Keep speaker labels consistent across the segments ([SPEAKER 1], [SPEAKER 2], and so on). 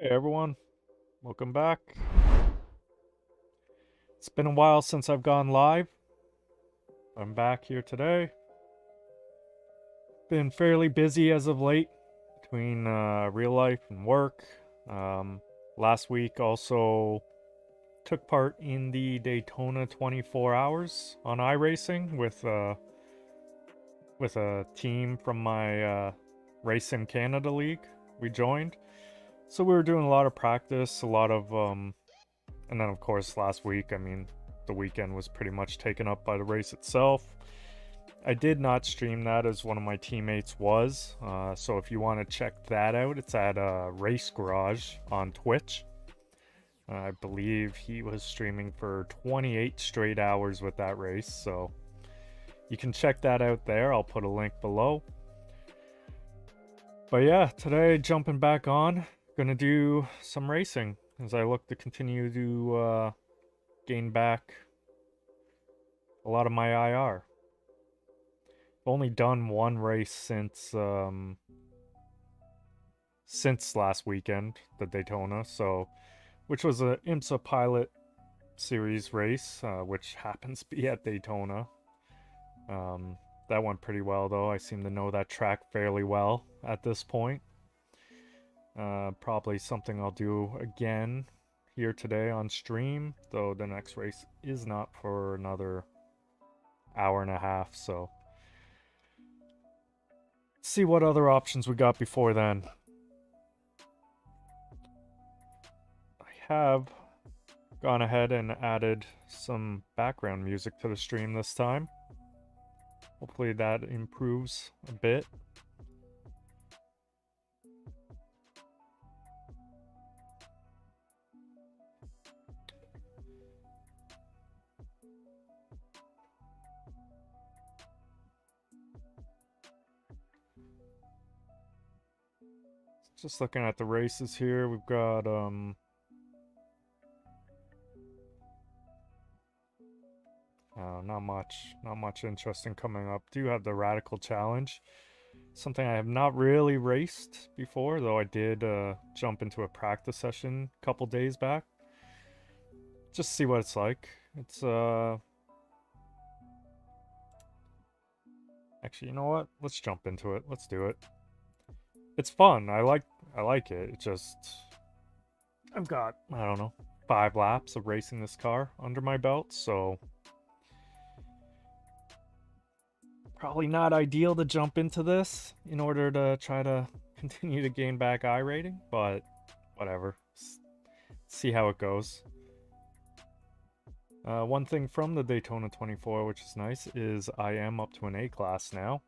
[SPEAKER 1] Hey everyone, welcome back. It's been a while since I've gone live. I'm back here today. Been fairly busy as of late between real life and work. Um, Last week also took part in the Daytona 24 hours on iRacing with a team from my Racing Canada League. We joined. So we were doing a lot of practice, a lot of and then, of course, last week, the weekend was pretty much taken up by the race itself. I did not stream that as one of my teammates was. So if you want to check that out, it's at Race Garage on Twitch. I believe he was streaming for 28 straight hours with that race. So you can check that out there. I'll put a link below. But yeah, today jumping back on, gonna do some racing as I look to continue to gain back a lot of my IR. I've only done one race since last weekend, the Daytona, so which was a IMSA Pilot Series race, which happens to be at Daytona. Um, that went pretty well though. I seem to know that track fairly well at this point. Probably something I'll do again here today on stream, though the next race is not for another hour and a half, so see what other options we got before then. I have gone ahead and added some background music to the stream this time. Hopefully that improves a bit. Just looking at the races here, we've got not much interesting coming up. Do have the Radical Challenge, something I have not really raced before, though I did jump into a practice session a couple days back. Just see what it's like. It's actually, you know what? Let's jump into it. Let's do it. It's fun. I like it. It just I've got, I don't know, 5 laps of racing this car under my belt, so probably not ideal to jump into this in order to try to continue to gain back iRating, but whatever. See how it goes. One thing from the Daytona 24, which is nice, is I am up to an A class now.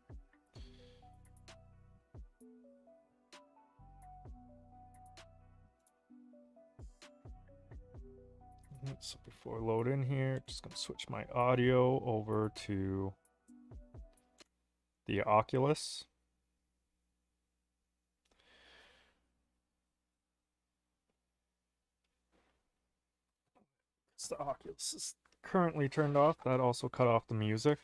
[SPEAKER 1] So before I load in here, just gonna switch my audio over to the Oculus. The Oculus is currently turned off. That also cut off the music.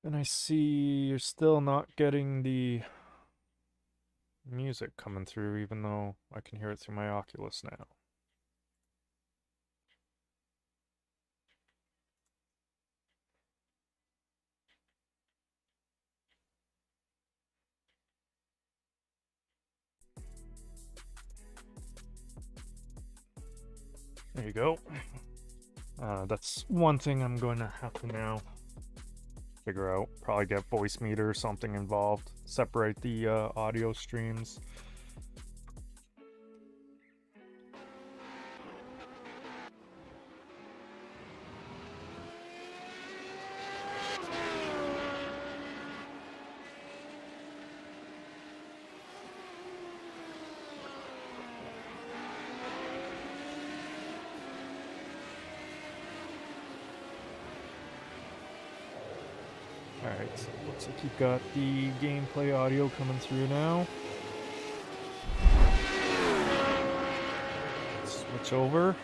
[SPEAKER 1] And I see you're still not getting the music coming through, even though I can hear it through my Oculus now. There you go. That's one thing I'm going to have to now figure out. Probably get voice meter or something involved. Separate the audio streams. Alright, so looks like you've got the gameplay audio coming through now. Switch over.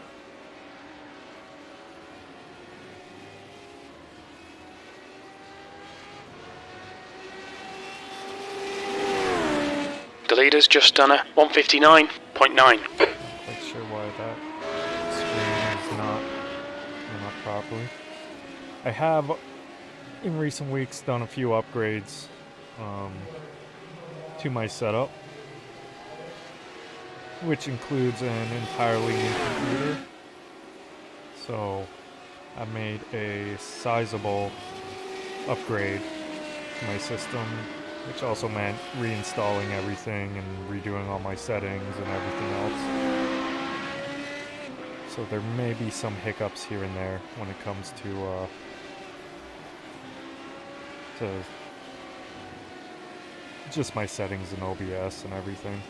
[SPEAKER 2] The leader's just done a 159.9.
[SPEAKER 1] Not quite sure why that screen is not coming up properly. I have, in recent weeks, done a few upgrades to my setup, which includes an entirely new computer. So I made a sizable upgrade to my system, which also meant reinstalling everything and redoing all my settings and everything else. So there may be some hiccups here and there when it comes to just my settings in OBS and everything.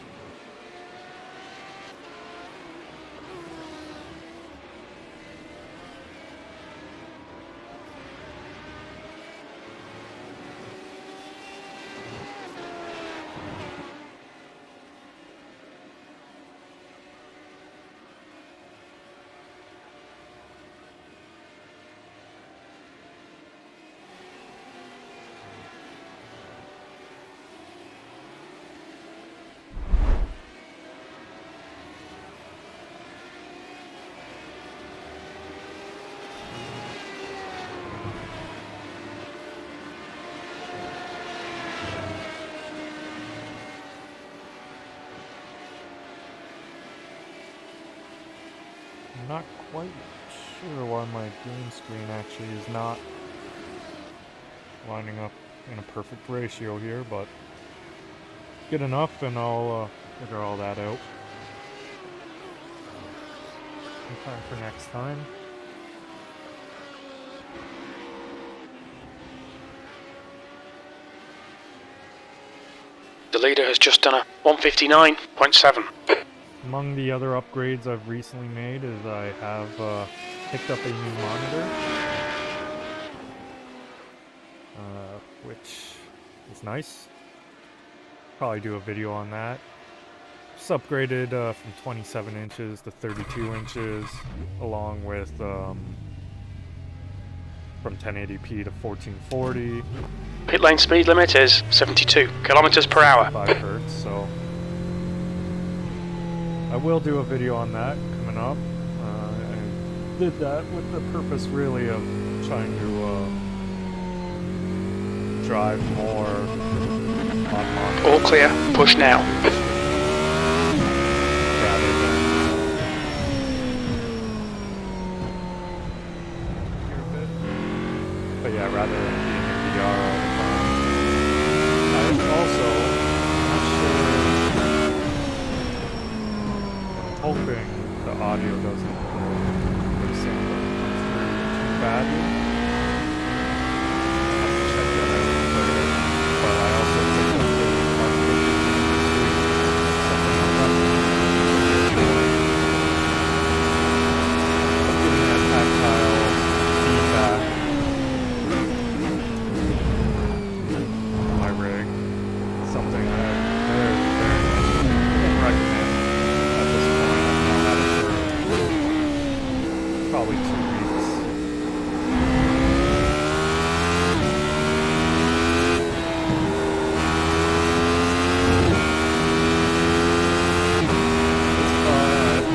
[SPEAKER 1] I'm not quite sure why my game screen actually is not lining up in a perfect ratio here, but good enough and I'll figure all that out in time for next time.
[SPEAKER 2] The leader has just done a 159.7.
[SPEAKER 1] Among the other upgrades I've recently made is I have picked up a new monitor, which is nice. Probably do a video on that. Just upgraded from 27 inches to 32 inches, along with from 1080p to 1440.
[SPEAKER 2] Pit lane speed limit is 72 kilometers per hour.
[SPEAKER 1] 5 hertz, so I will do a video on that coming up. I did that with the purpose really of trying to drive more on monitor.
[SPEAKER 2] All clear, push now.
[SPEAKER 1] Rather than but yeah, rather than being in VR all the time. I also hoping the audio doesn't go the same way it comes through too badly. I'll have to check that out later. But I also picked up the something I'm not getting that tactile feedback on my rig. Something I very much recommend. Probably 2 weeks.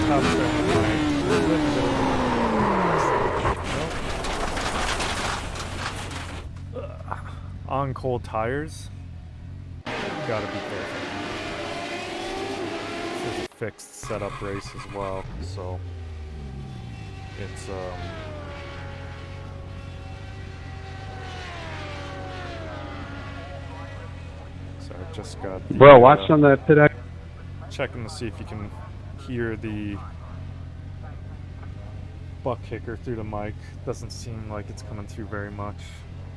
[SPEAKER 1] Top on cold tires, gotta be careful. This is a fixed setup race as well, so it's so I've just got the,
[SPEAKER 3] bro, watch on that pit.
[SPEAKER 1] Checking to see if you can hear the butt kicker through the mic. Doesn't seem like it's coming through very much,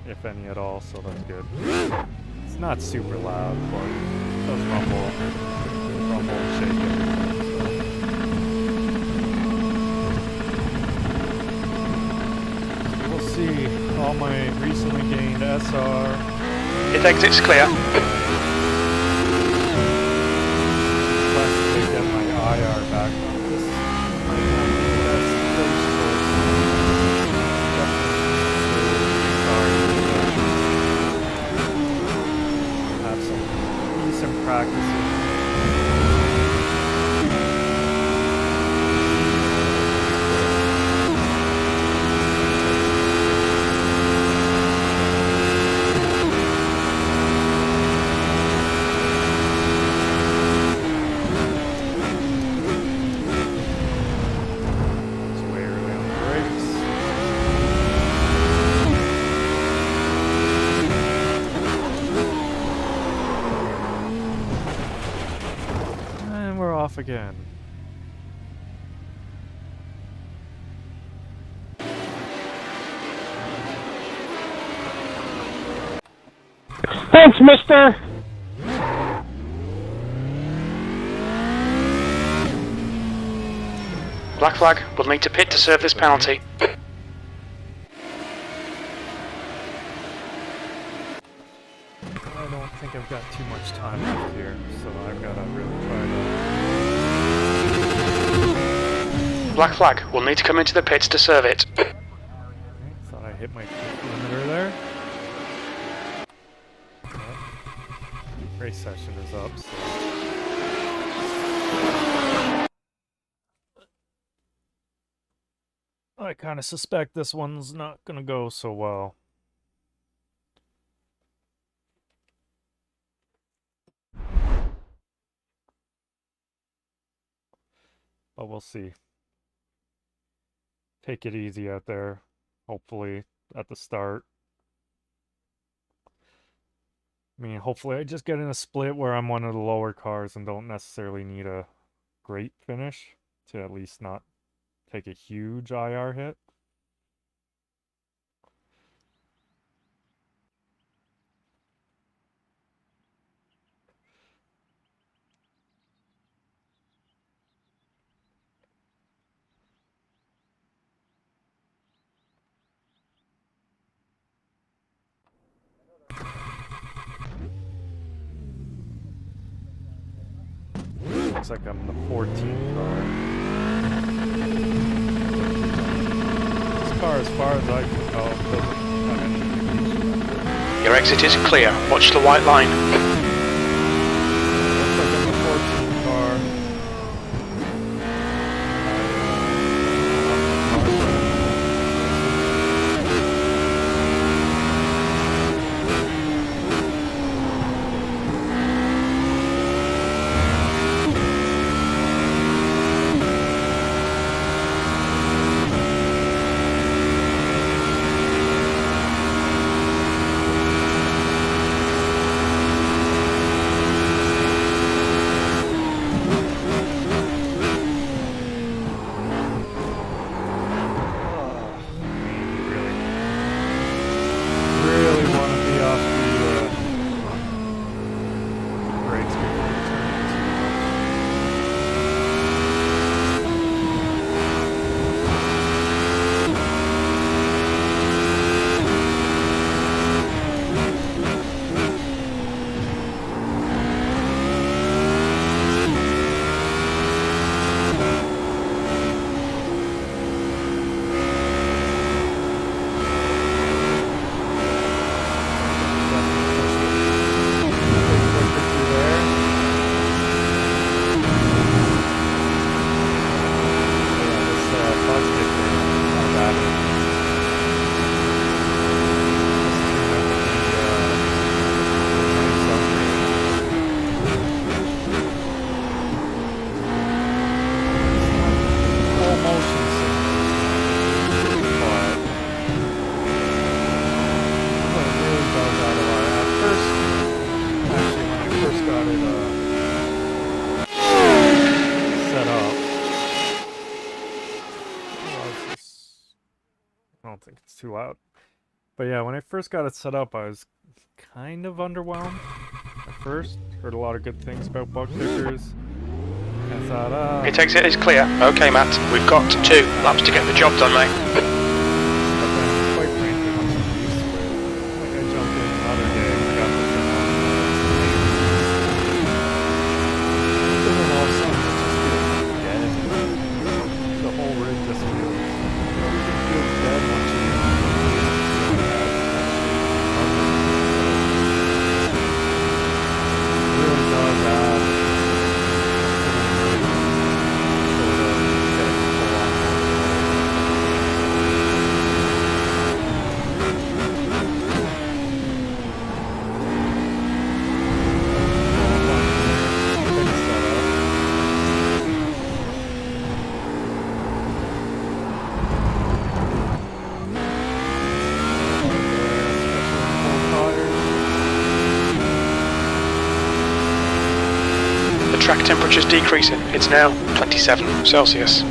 [SPEAKER 1] if any at all, so that's good. It's not super loud, but it does rumble and shake everything. So we'll see all my recently gained SR.
[SPEAKER 2] Pit exit's clear.
[SPEAKER 1] Plus to get my IR back on this. Have some decent practices. Off again.
[SPEAKER 3] Thanks, mister!
[SPEAKER 2] Black flag, we'll need to pit to serve this penalty.
[SPEAKER 1] I don't think I've got too much time left here, so I've got to really try to...
[SPEAKER 2] Black flag, we'll need to come into the pits to serve it.
[SPEAKER 1] Okay, thought I hit my limiter there. But race session is up, so... I kind of suspect this one's not going to go so well. But we'll see. Take it easy out there, hopefully, at the start. I mean, hopefully I just get in a split where I'm one of the lower cars and don't necessarily need a great finish to at least not take a huge IR hit. Looks like I'm the 14th car. This car, as far as I can tell, doesn't have any indication.
[SPEAKER 2] Your exit is clear. Watch the white line.
[SPEAKER 1] Looks like I'm the 14th car. think it's too loud. But yeah, when I first got it set up, I was kind of underwhelmed at first. Heard a lot of good things about bug fixers. I thought,
[SPEAKER 2] Pit exit is clear. Okay, Matt, we've got 2 laps to get the job done, mate.
[SPEAKER 1] But then, quite frankly, once you
[SPEAKER 2] temperature's decreasing. It's now 27 Celsius.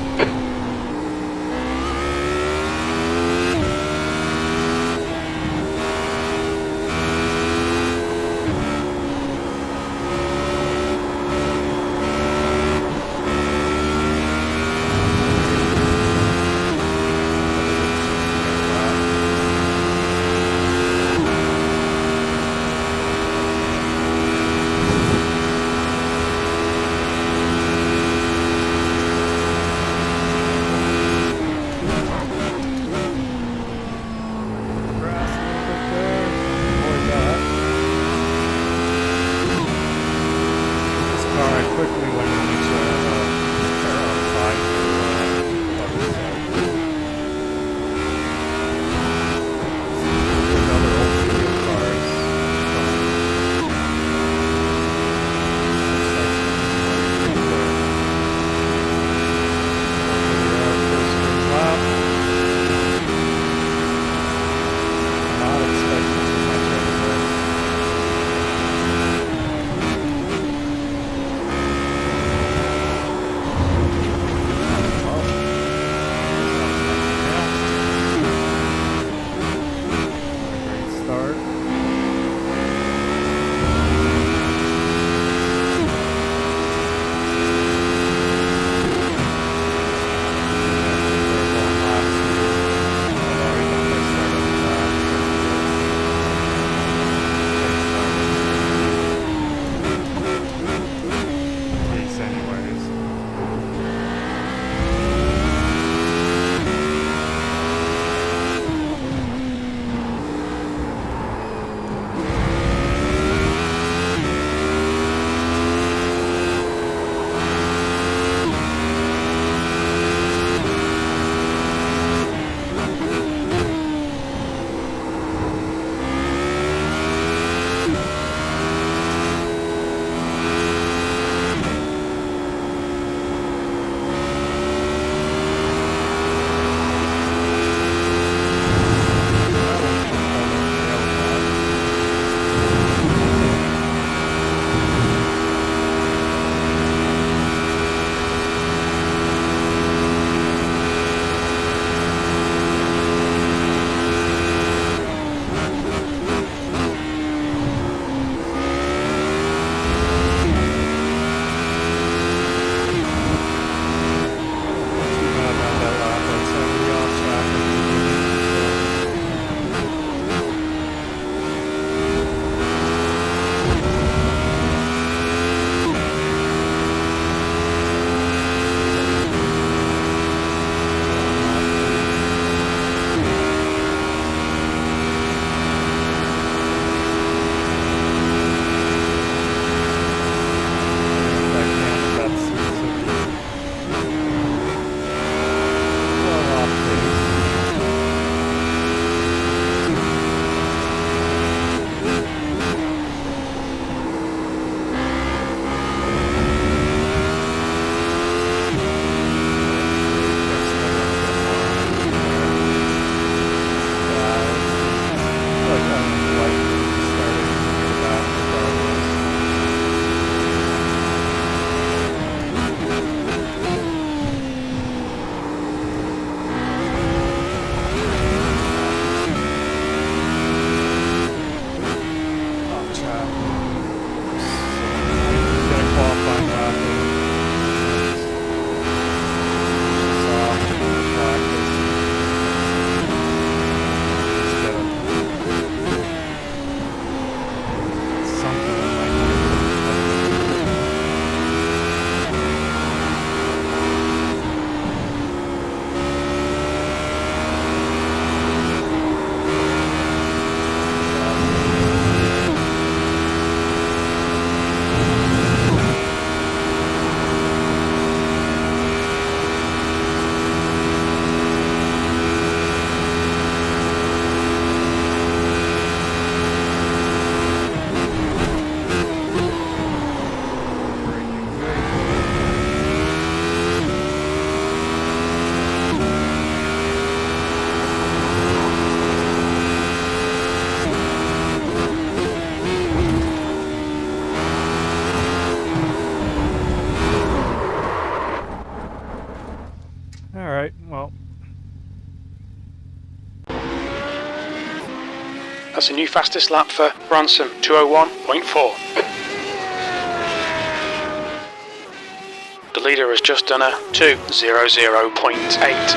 [SPEAKER 2] That's a new fastest lap for Ransom, 201.4. The leader has just done a 2:00.8.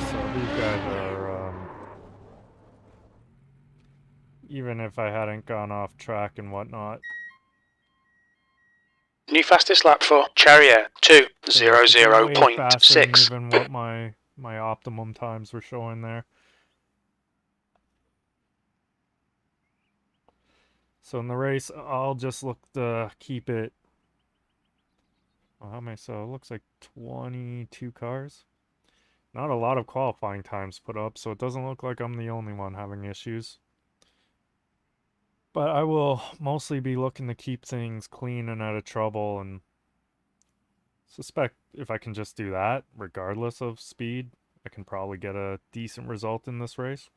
[SPEAKER 1] So these guys are, even if I hadn't gone off track and whatnot.
[SPEAKER 2] New fastest lap for Charrier,
[SPEAKER 1] Way faster than
[SPEAKER 2] 2:00.6.
[SPEAKER 1] even what my optimum times were showing there. So in the race, I'll just look to keep it. Well, how many? So it looks like 22 cars. Not a lot of qualifying times put up, so it doesn't look like I'm the only one having issues. But I will mostly be looking to keep things clean and out of trouble, and suspect if I can just do that, regardless of speed, I can probably get a decent result in this race.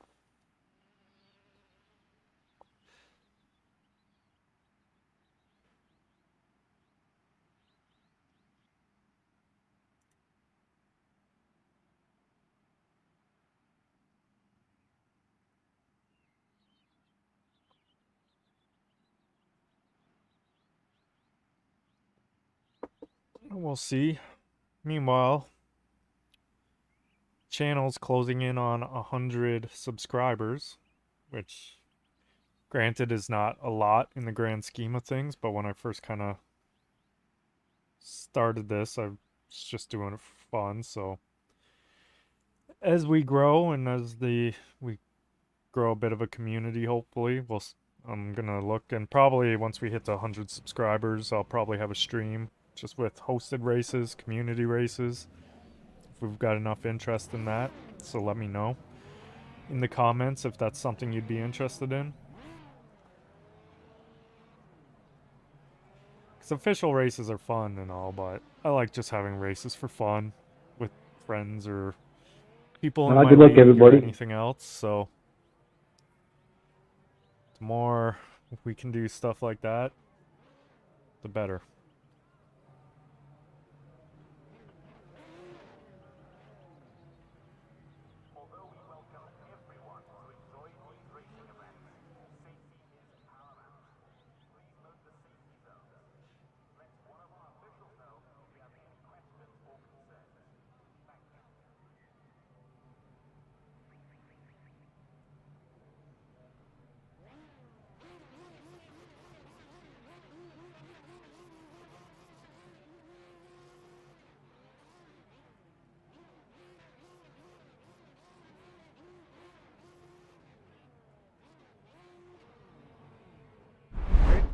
[SPEAKER 1] We'll see. Meanwhile, channel's closing in on 100 subscribers, which granted is not a lot in the grand scheme of things, but when I first kind of started this, I was just doing it for fun. So as we grow and as we grow a bit of a community, hopefully, I'm gonna look, and probably once we hit the 100 subscribers, I'll probably have a stream just with hosted races, community races, if we've got enough interest in that. So let me know in the comments if that's something you'd be interested in. Because official races are fun and all, but I like just having races for fun with friends or people in my
[SPEAKER 3] good luck,
[SPEAKER 1] league or
[SPEAKER 3] everybody.
[SPEAKER 1] anything else. So the more we can do stuff like that, the better.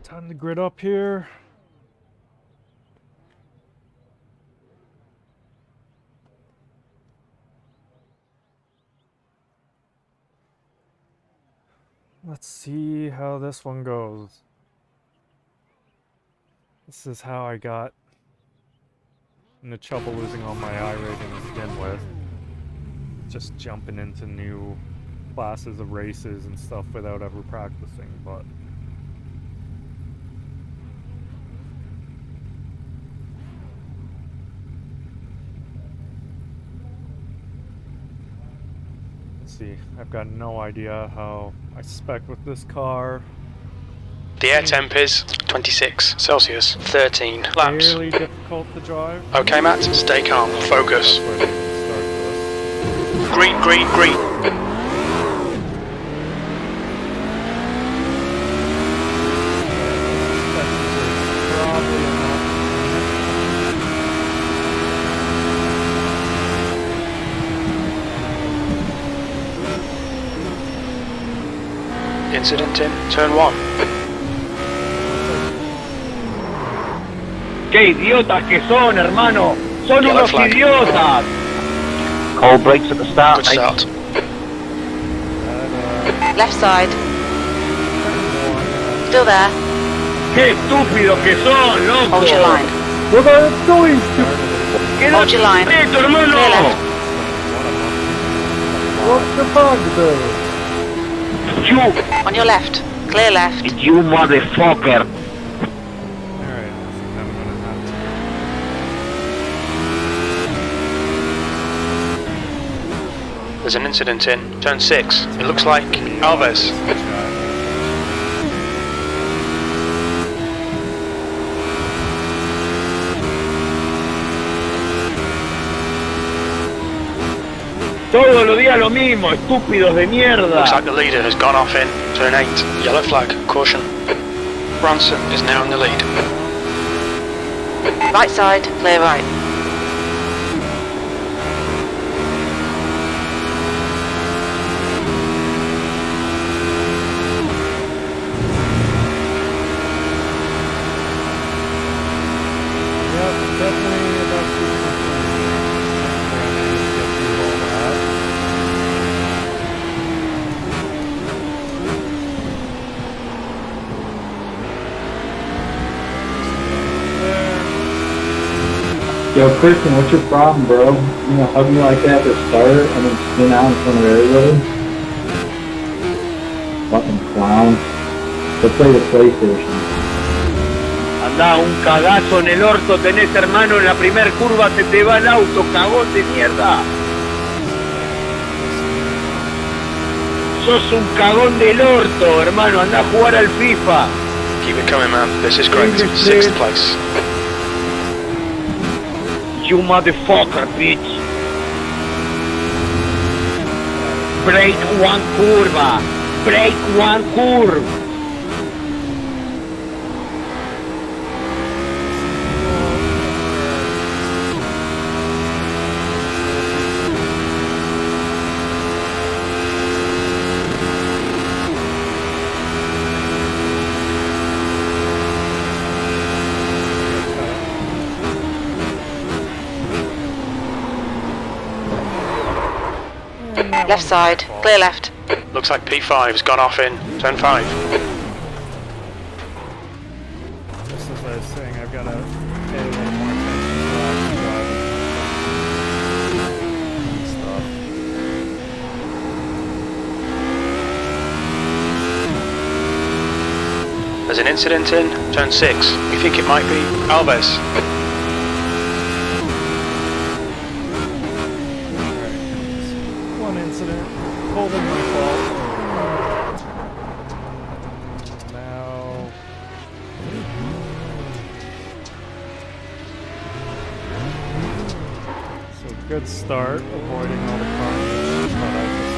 [SPEAKER 1] Time to grid up here. Let's see how this one goes. This is how I got into trouble losing all my iRating to begin with. Just jumping into new classes of races and stuff without ever practicing, but see, I've got no idea how I spec with this car.
[SPEAKER 2] The air temp is 26 Celsius, 13 laps.
[SPEAKER 1] Fairly difficult to drive.
[SPEAKER 2] Okay, Matt, stay calm, focus.
[SPEAKER 1] That's where they can start this.
[SPEAKER 2] Green, green, green.
[SPEAKER 1] Probably enough.
[SPEAKER 2] Incident in turn 1.
[SPEAKER 3] ¡Qué idiotas que son, hermano! ¡Son
[SPEAKER 2] Yellow
[SPEAKER 3] unos
[SPEAKER 2] flag.
[SPEAKER 3] idiotas! Cold brakes at the start,
[SPEAKER 2] Good start.
[SPEAKER 4] Left side. Still there.
[SPEAKER 3] ¡Qué estúpidos que son, loco!
[SPEAKER 4] Hold your line.
[SPEAKER 3] What are you doing?
[SPEAKER 4] Hold your line.
[SPEAKER 3] ¡Quieto, hermano!
[SPEAKER 4] Clear left.
[SPEAKER 3] What the fuck, dude? You,
[SPEAKER 4] On your left. Clear left.
[SPEAKER 3] you motherfucker!
[SPEAKER 1] Alright, I think I'm gonna have to.
[SPEAKER 2] There's an incident in turn 6. It looks like Alves.
[SPEAKER 3] Todos los días lo mismo, estúpidos de mierda.
[SPEAKER 2] Looks like the leader has gone off in turn 8. Yellow flag, caution. Branson is now in the lead.
[SPEAKER 4] Right side, clear right.
[SPEAKER 1] Yeah, definitely about
[SPEAKER 5] Yo, Christian, what's your problem, bro? You know, hug me like that to start and then spin out in front of everybody? Fucking clown. Go play the PlayStation.
[SPEAKER 3] Andá, un cagazo en el orto tenés, hermano, en la primer curva se te va el auto, cagón de mierda. Sos un cagón del orto, hermano, andá a jugar al FIFA.
[SPEAKER 2] Keep it coming, man. This is correct. 6th place.
[SPEAKER 3] You motherfucker, bitch. Break one curva. Break one curve.
[SPEAKER 4] Left side, clear left.
[SPEAKER 2] Looks like P5's gone off in turn 5.
[SPEAKER 1] Just as I was saying, I've got to pay a little more attention to actually driving and stuff.
[SPEAKER 2] There's an incident in turn 6. We think it might be Alves.
[SPEAKER 1] One incident, totally my fault. Now, so good start, avoiding all the carnage, but I just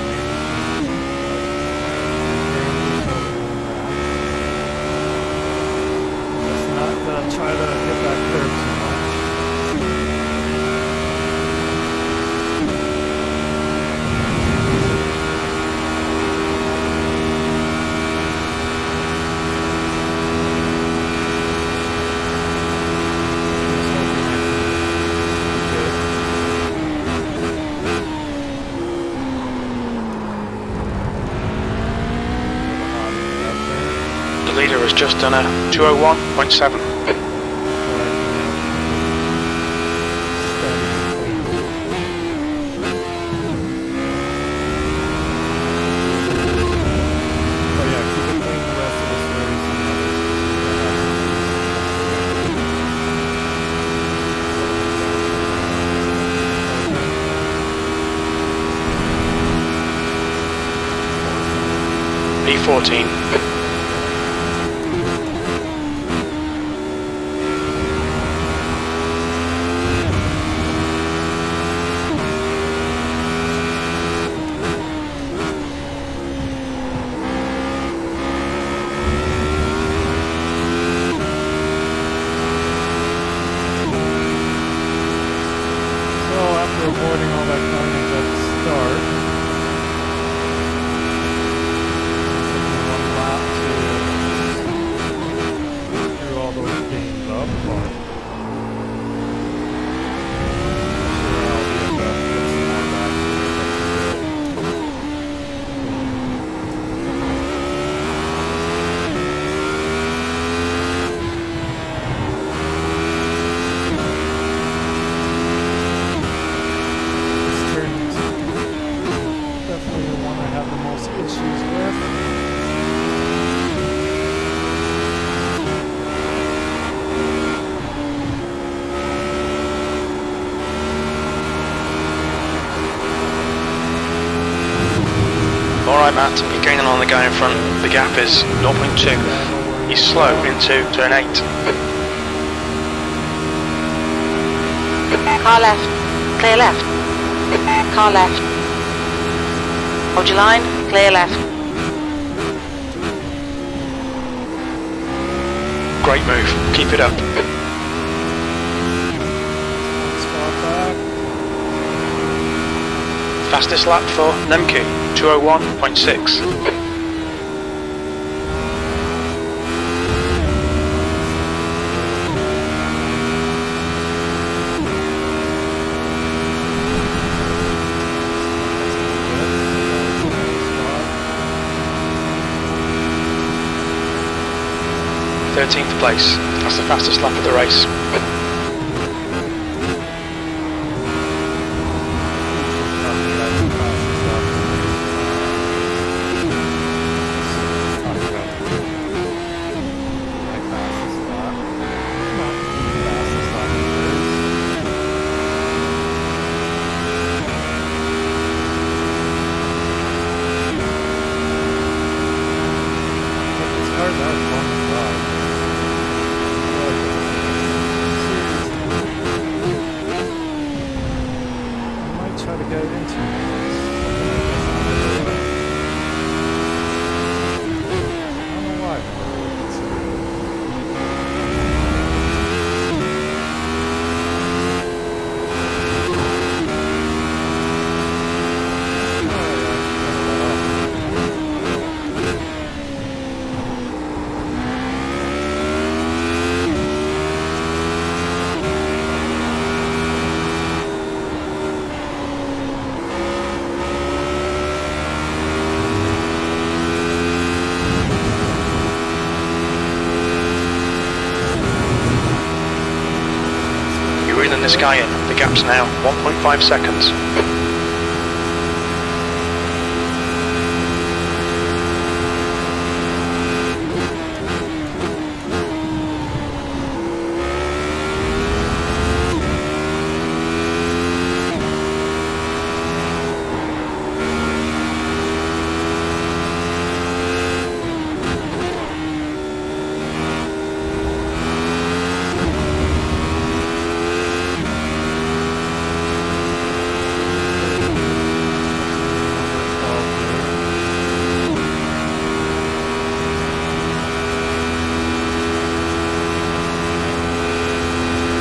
[SPEAKER 1] let's not try to hit that curve too much.
[SPEAKER 2] The leader has just done a 201.7. P14.
[SPEAKER 1] After avoiding all that carnage at the start, taking one lap to screw all those gains up, but I'll be able to put some more back to definitely the one I have the most issues with.
[SPEAKER 2] Alright Matt, you're gaining on the guy in front. The gap is 0.2. He's slow into turn 8.
[SPEAKER 4] Car left. Clear left. Car left. Hold your line. Clear left.
[SPEAKER 2] Great move. Keep it up. Fastest lap for Nemke, 201.6. th place. That's the fastest lap of the race. This guy in. The gap's now 1.5 seconds.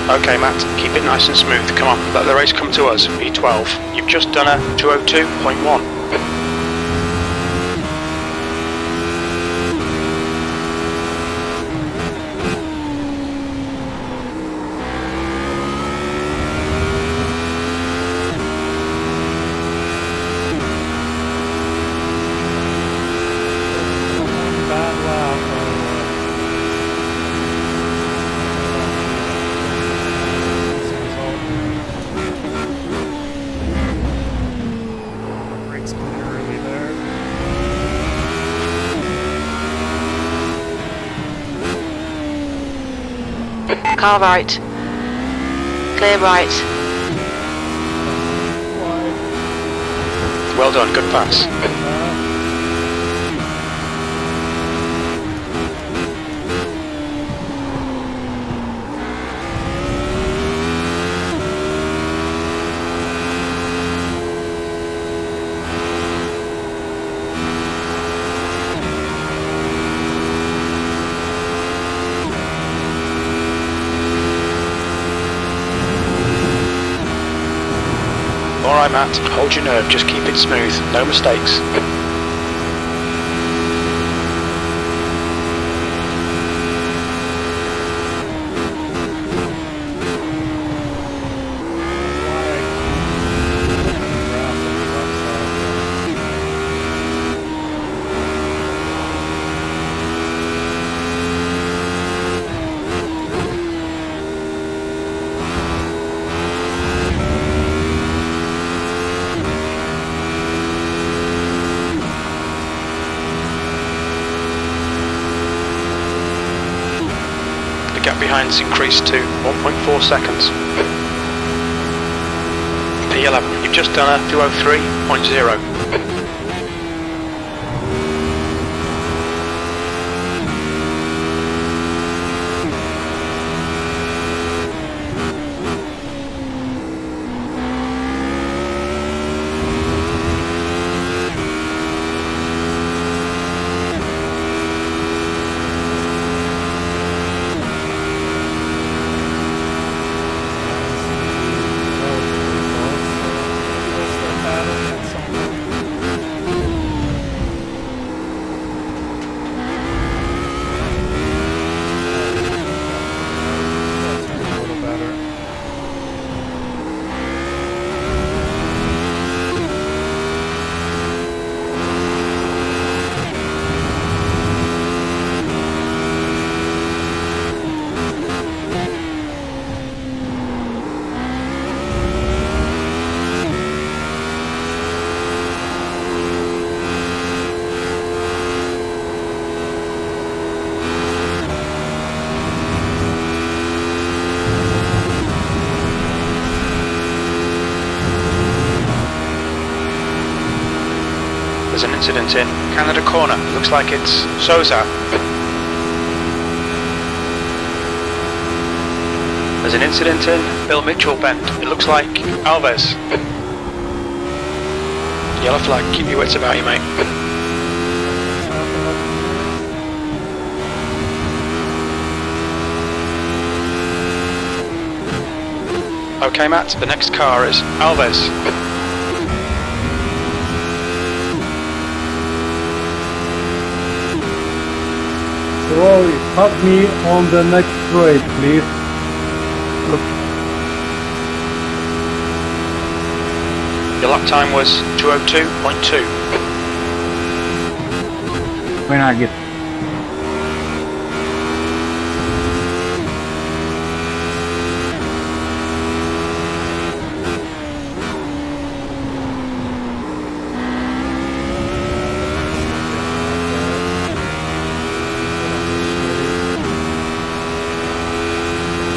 [SPEAKER 2] Okay Matt, keep it nice and smooth. Come on, let the race come to us. P12. You've just done a 202.1.
[SPEAKER 4] Car right. Clear right.
[SPEAKER 2] Well done, good pass. Alright Matt, hold your nerve, just keep it smooth, no mistakes. Gap behind's increased to 1.4 seconds. P11, you've just done a 203.0. There's an incident in Canada Corner. Looks like it's Souza. There's an incident in Bill Mitchell Bend. It looks like Alves. Yellow flag, keep your wits about you, mate. Okay, Matt, the next car is Alves.
[SPEAKER 3] Roy, help me on the next straight, please.
[SPEAKER 2] Your lap time was 2:02.2.
[SPEAKER 3] When I get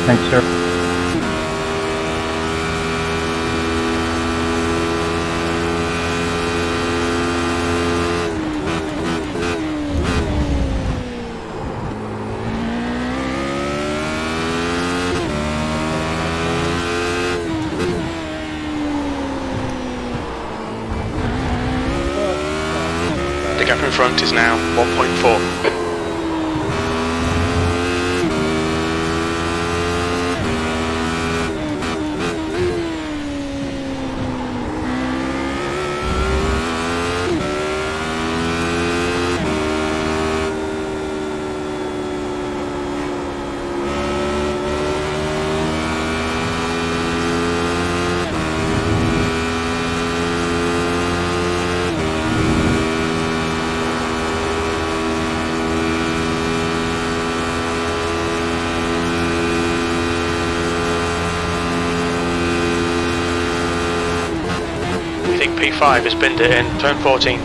[SPEAKER 3] Thanks, sir.
[SPEAKER 2] The gap in front is now 1.4. P5 has binned it in turn 14.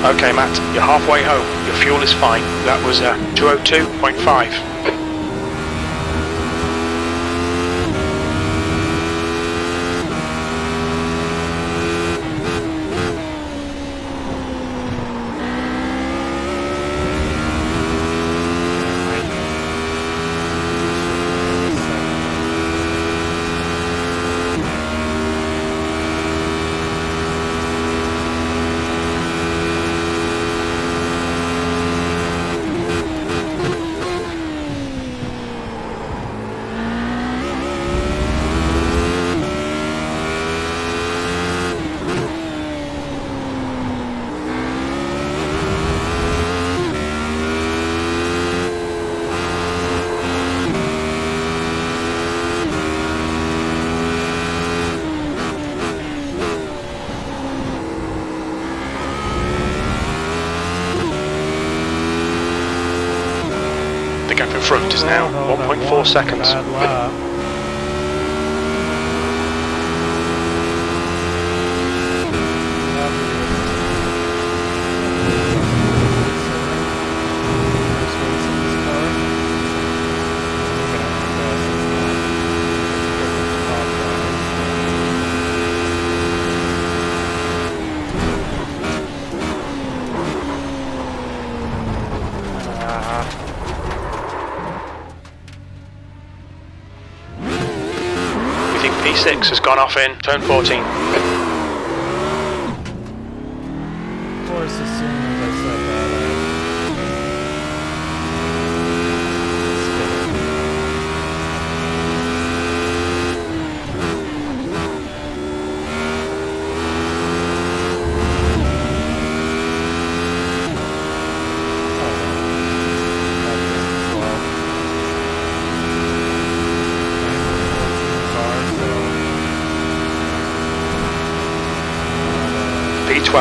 [SPEAKER 2] Okay, Matt, you're halfway home. Your fuel is fine. That was 2:02.5. The gap in front is now 1.4 seconds. P6 has gone off in turn 14.
[SPEAKER 1] Of course, as soon as I said
[SPEAKER 2] P12.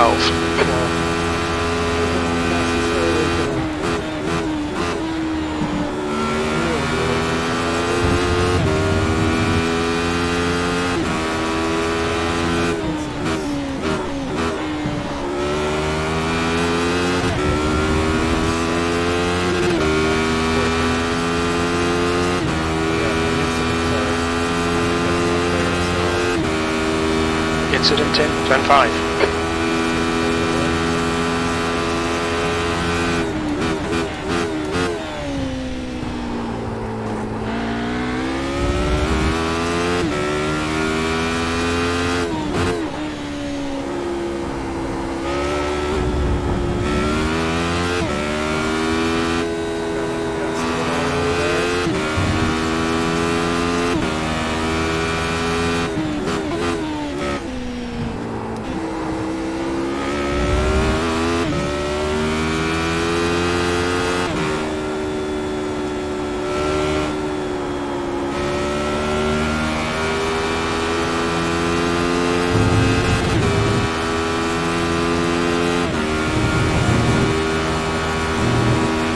[SPEAKER 2] accident in, turn 5.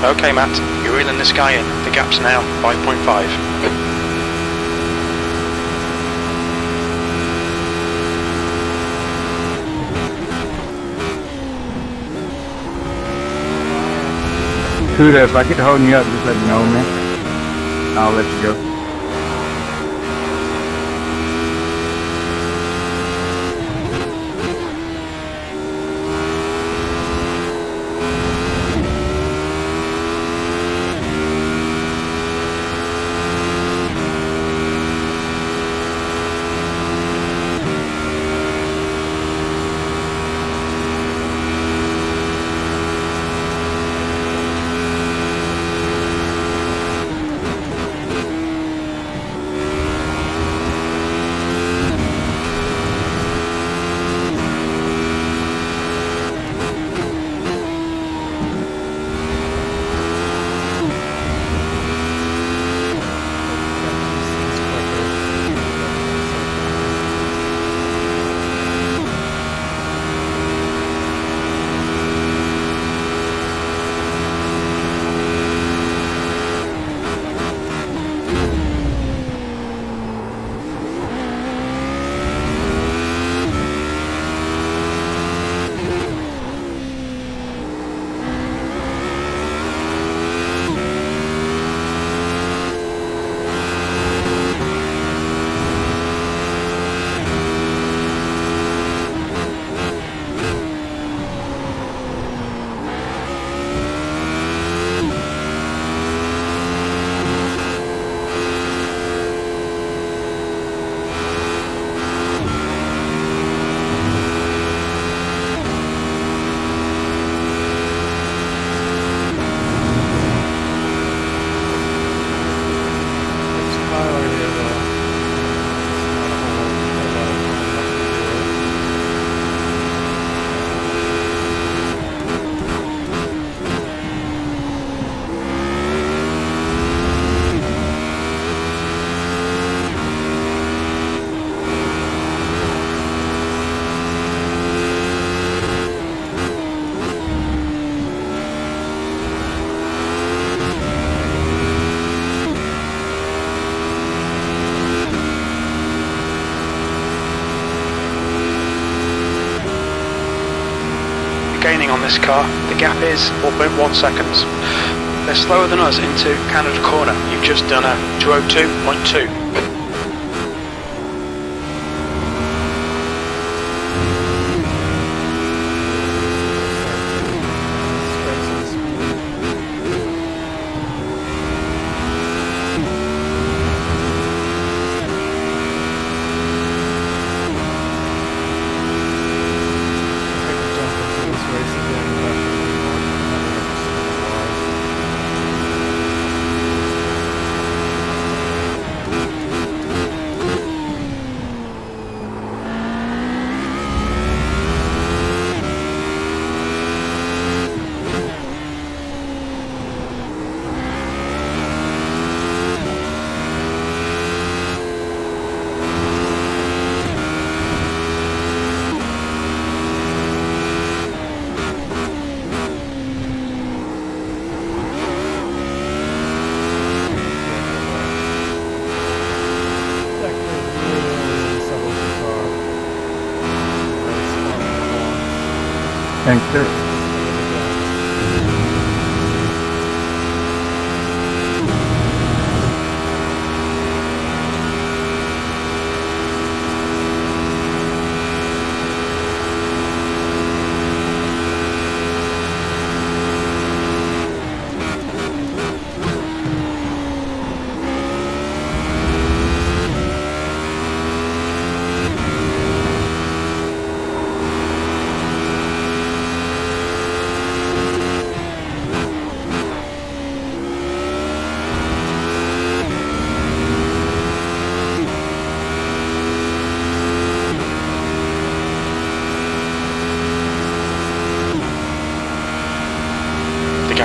[SPEAKER 2] Okay, Matt, you're reeling this guy in. The gap's now 5.5.
[SPEAKER 3] Kuda, if I get holding you up, just let me know, man. I'll let you go.
[SPEAKER 2] Gaining on this car, the gap is 4.1 seconds. They're slower than us into Canada Corner. You've just done a 202.2.
[SPEAKER 3] Thanks, sir.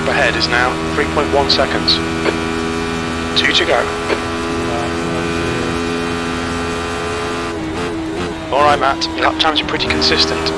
[SPEAKER 2] ahead is now 3.1 seconds. 2 to go. Alright Matt, your lap times are pretty consistent.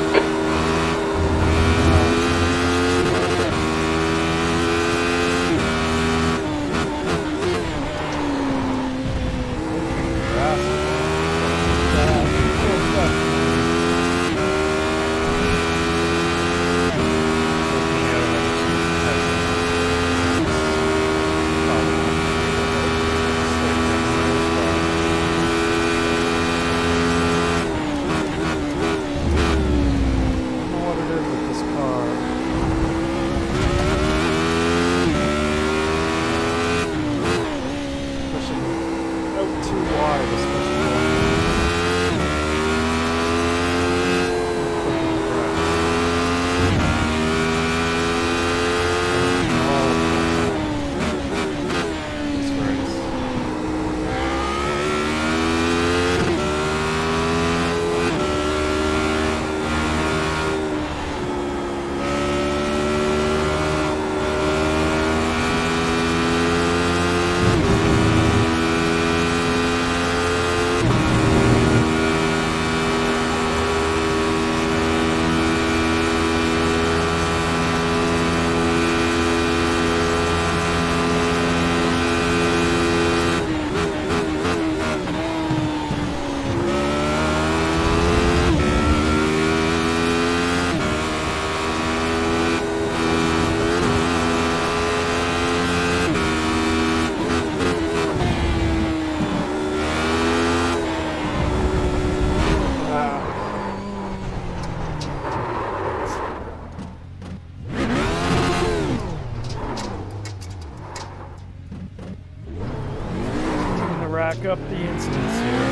[SPEAKER 1] Rack up the incidents here.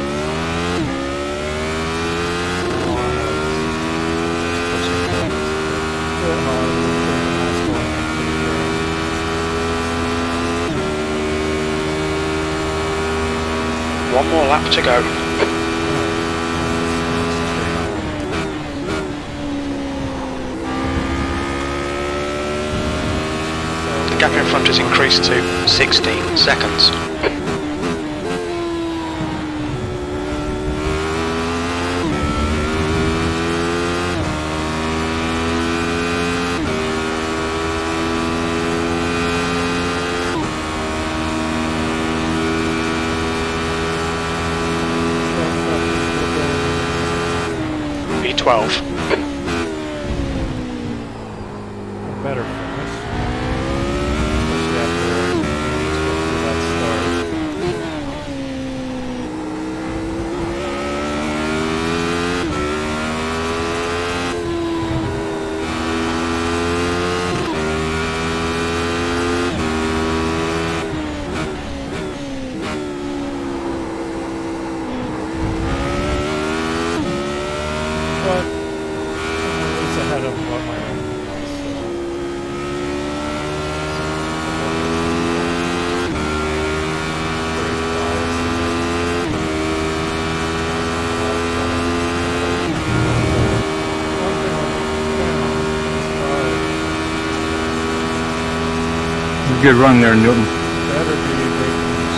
[SPEAKER 2] One more lap to go. The gap in front has increased to 16 seconds. P12.
[SPEAKER 1] Better finish. Especially after that start. But it's ahead of what my ranking was.
[SPEAKER 5] Good run there, Newton.
[SPEAKER 1] Better be a great finish.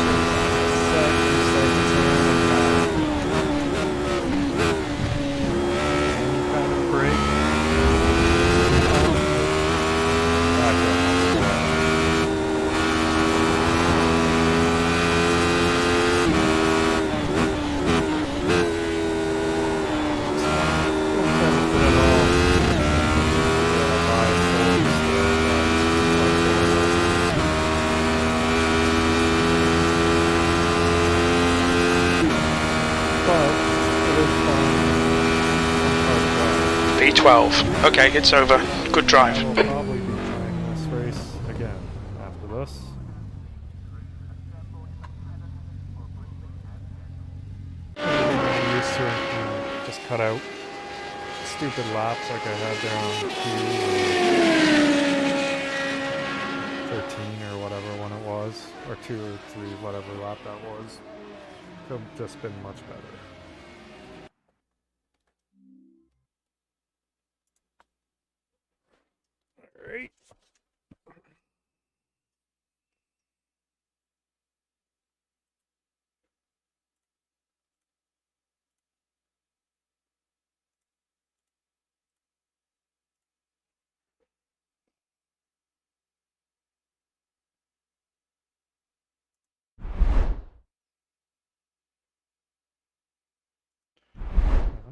[SPEAKER 1] Any kind of break.
[SPEAKER 2] P12. Okay, it's over. Good drive.
[SPEAKER 1] I will probably be playing this race again after this. I'm used to it, just cut out stupid laps like I had there on Q13 or whatever one it was, or 2 or 3, whatever lap that was. Could have just been much better. Alright.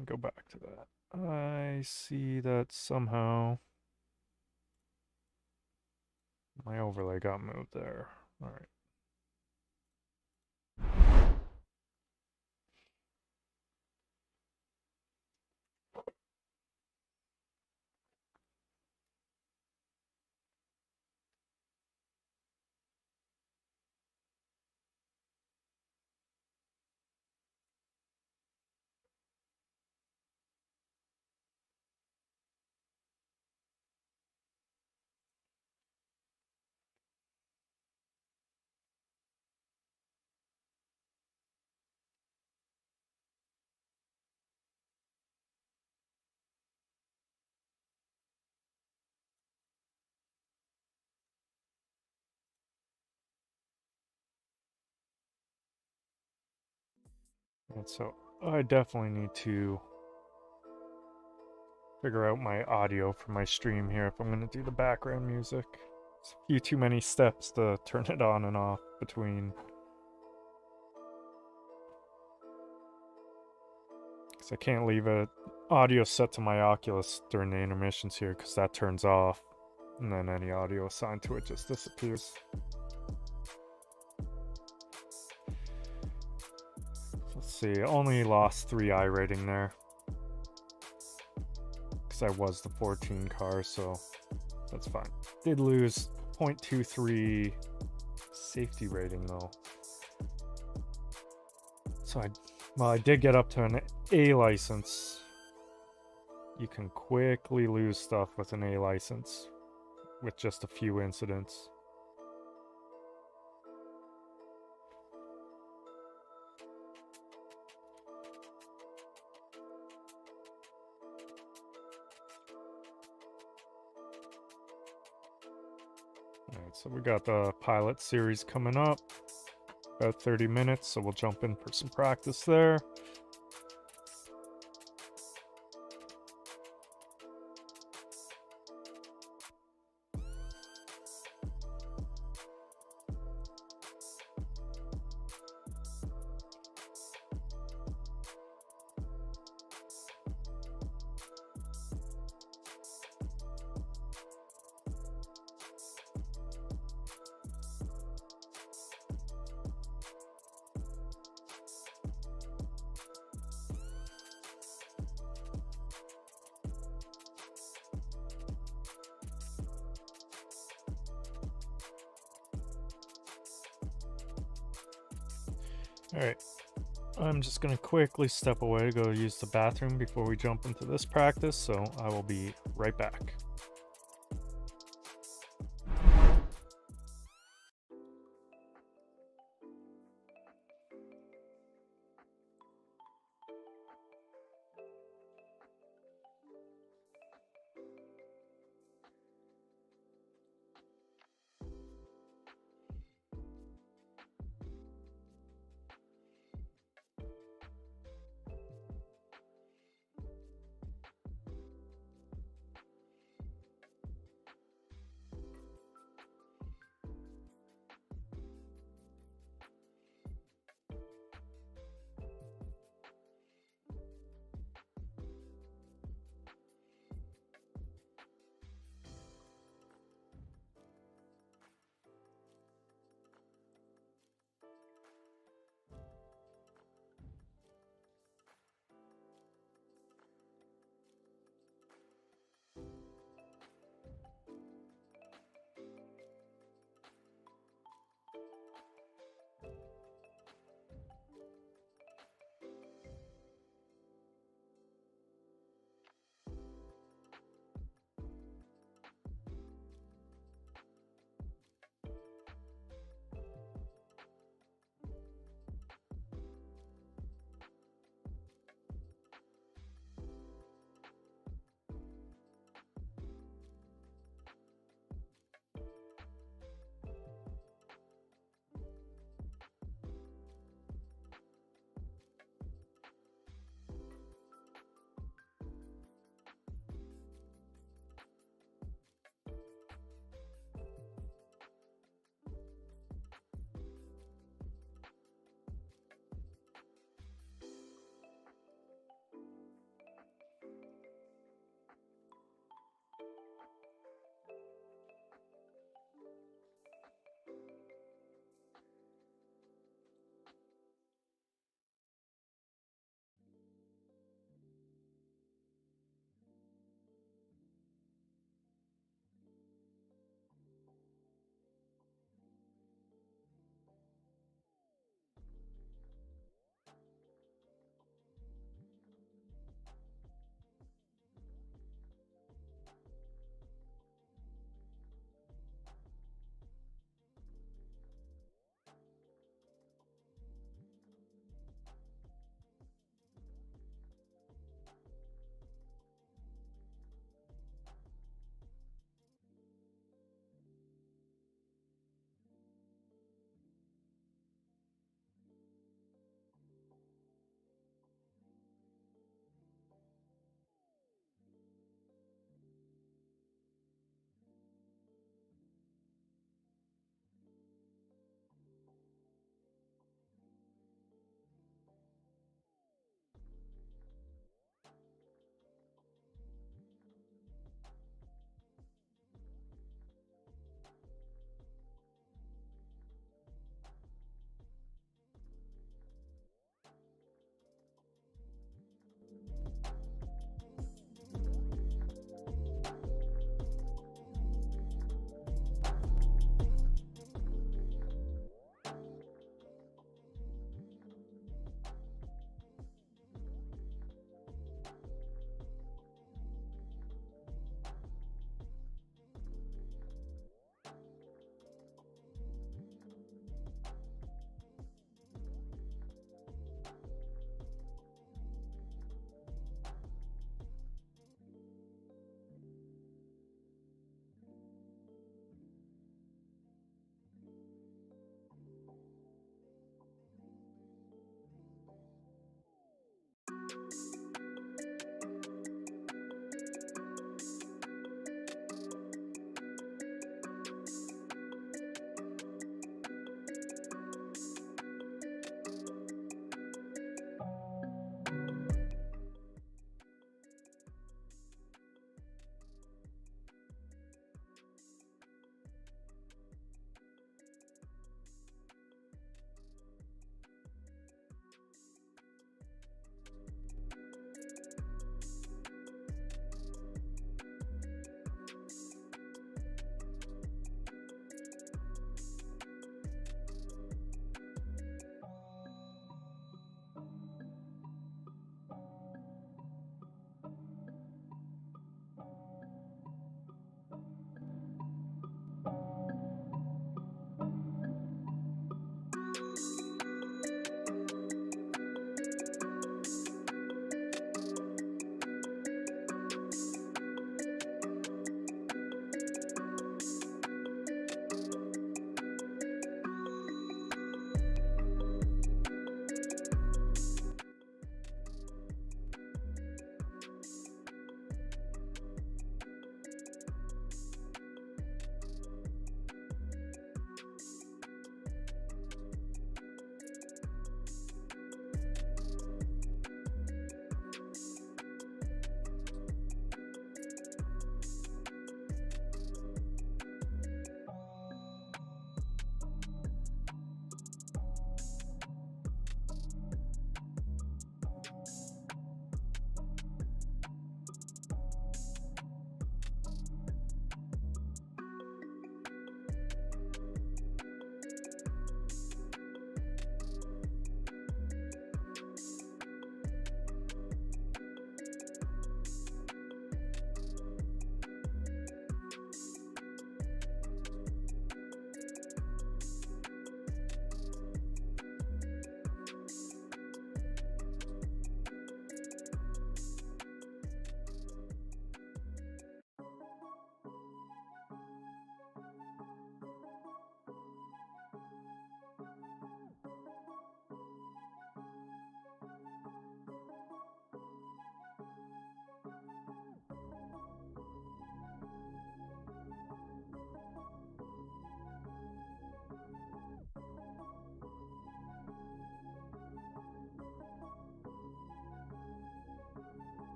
[SPEAKER 1] me go back to that. I see that somehow my overlay got moved there. All right. And so I definitely need to figure out my audio for my stream here if I'm going to do the background music. It's a few too many steps to turn it on and off between. Because I can't leave a audio set to my Oculus during the intermissions here because that turns off. And then any audio assigned to it just disappears. Let's see, I only lost 3 iRating there. Because I was the 14 car, so that's fine. Did lose 0.23 safety rating though. So I did get up to an A license. You can quickly lose stuff with an A license with just a few incidents. Alright, so we got the pilot series coming up. About 30 minutes, so we'll jump in for some practice there. Alright, I'm just going to quickly step away to go use the bathroom before we jump into this practice, so I will be right back.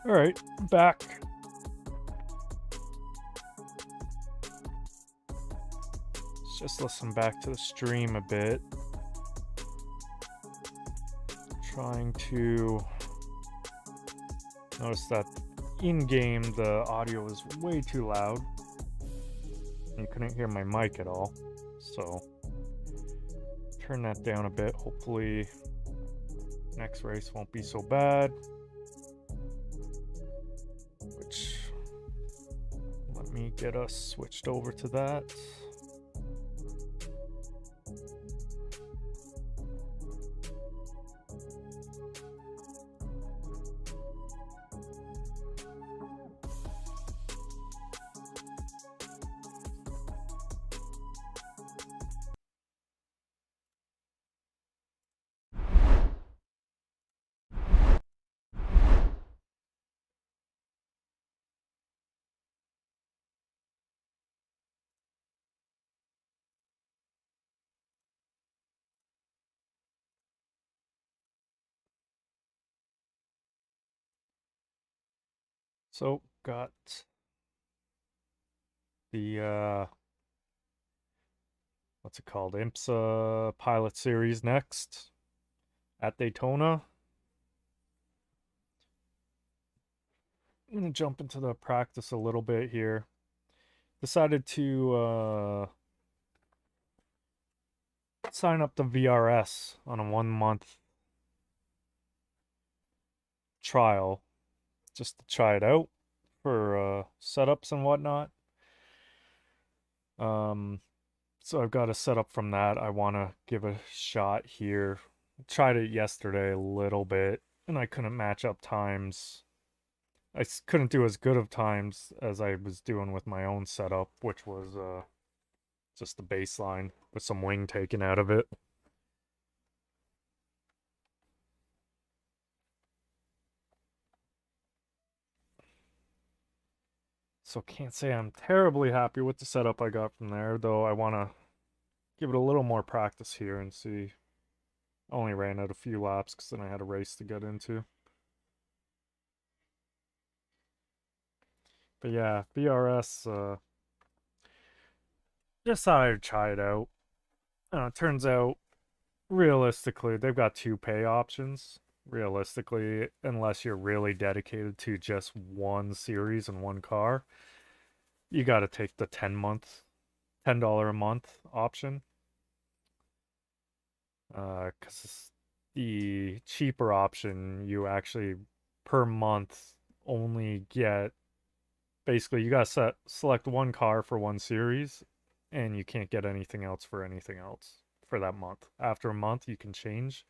[SPEAKER 1] Alright, back. Let's just listen back to the stream a bit. Trying to notice that in-game the audio was way too loud. You couldn't hear my mic at all. So turn that down a bit. Hopefully next race won't be so bad. Which, let me get us switched over to that. So got the what's it called? IMSA Pilot Series next at Daytona. I'm gonna jump into the practice a little bit here. Decided to sign up the VRS on a 1-month trial just to try it out for setups and whatnot. So I've got a setup from that I want to give a shot here. Tried it yesterday a little bit, and I couldn't match up times. I couldn't do as good of times as I was doing with my own setup, which was just the baseline with some wing taken out of it. So can't say I'm terribly happy with the setup I got from there, though I want to give it a little more practice here and see. I only ran out a few laps because then I had a race to get into. But yeah, VRS, just thought I'd try it out. Turns out, realistically, they've got 2 pay options. Realistically, unless you're really dedicated to just one series and one car, you got to take the $10 a month option. Because the cheaper option, you actually per month only get, basically you got to select one car for one series, and you can't get anything else for anything else for that month. After a month, you can change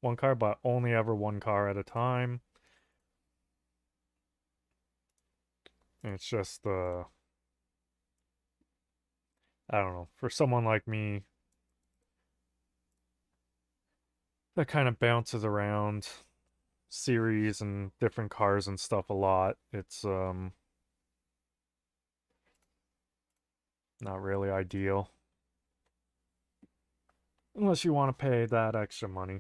[SPEAKER 1] one car, but only ever one car at a time. And it's just, I don't know, for someone like me that kind of bounces around series and different cars and stuff a lot, it's not really ideal. Unless you want to pay that extra money.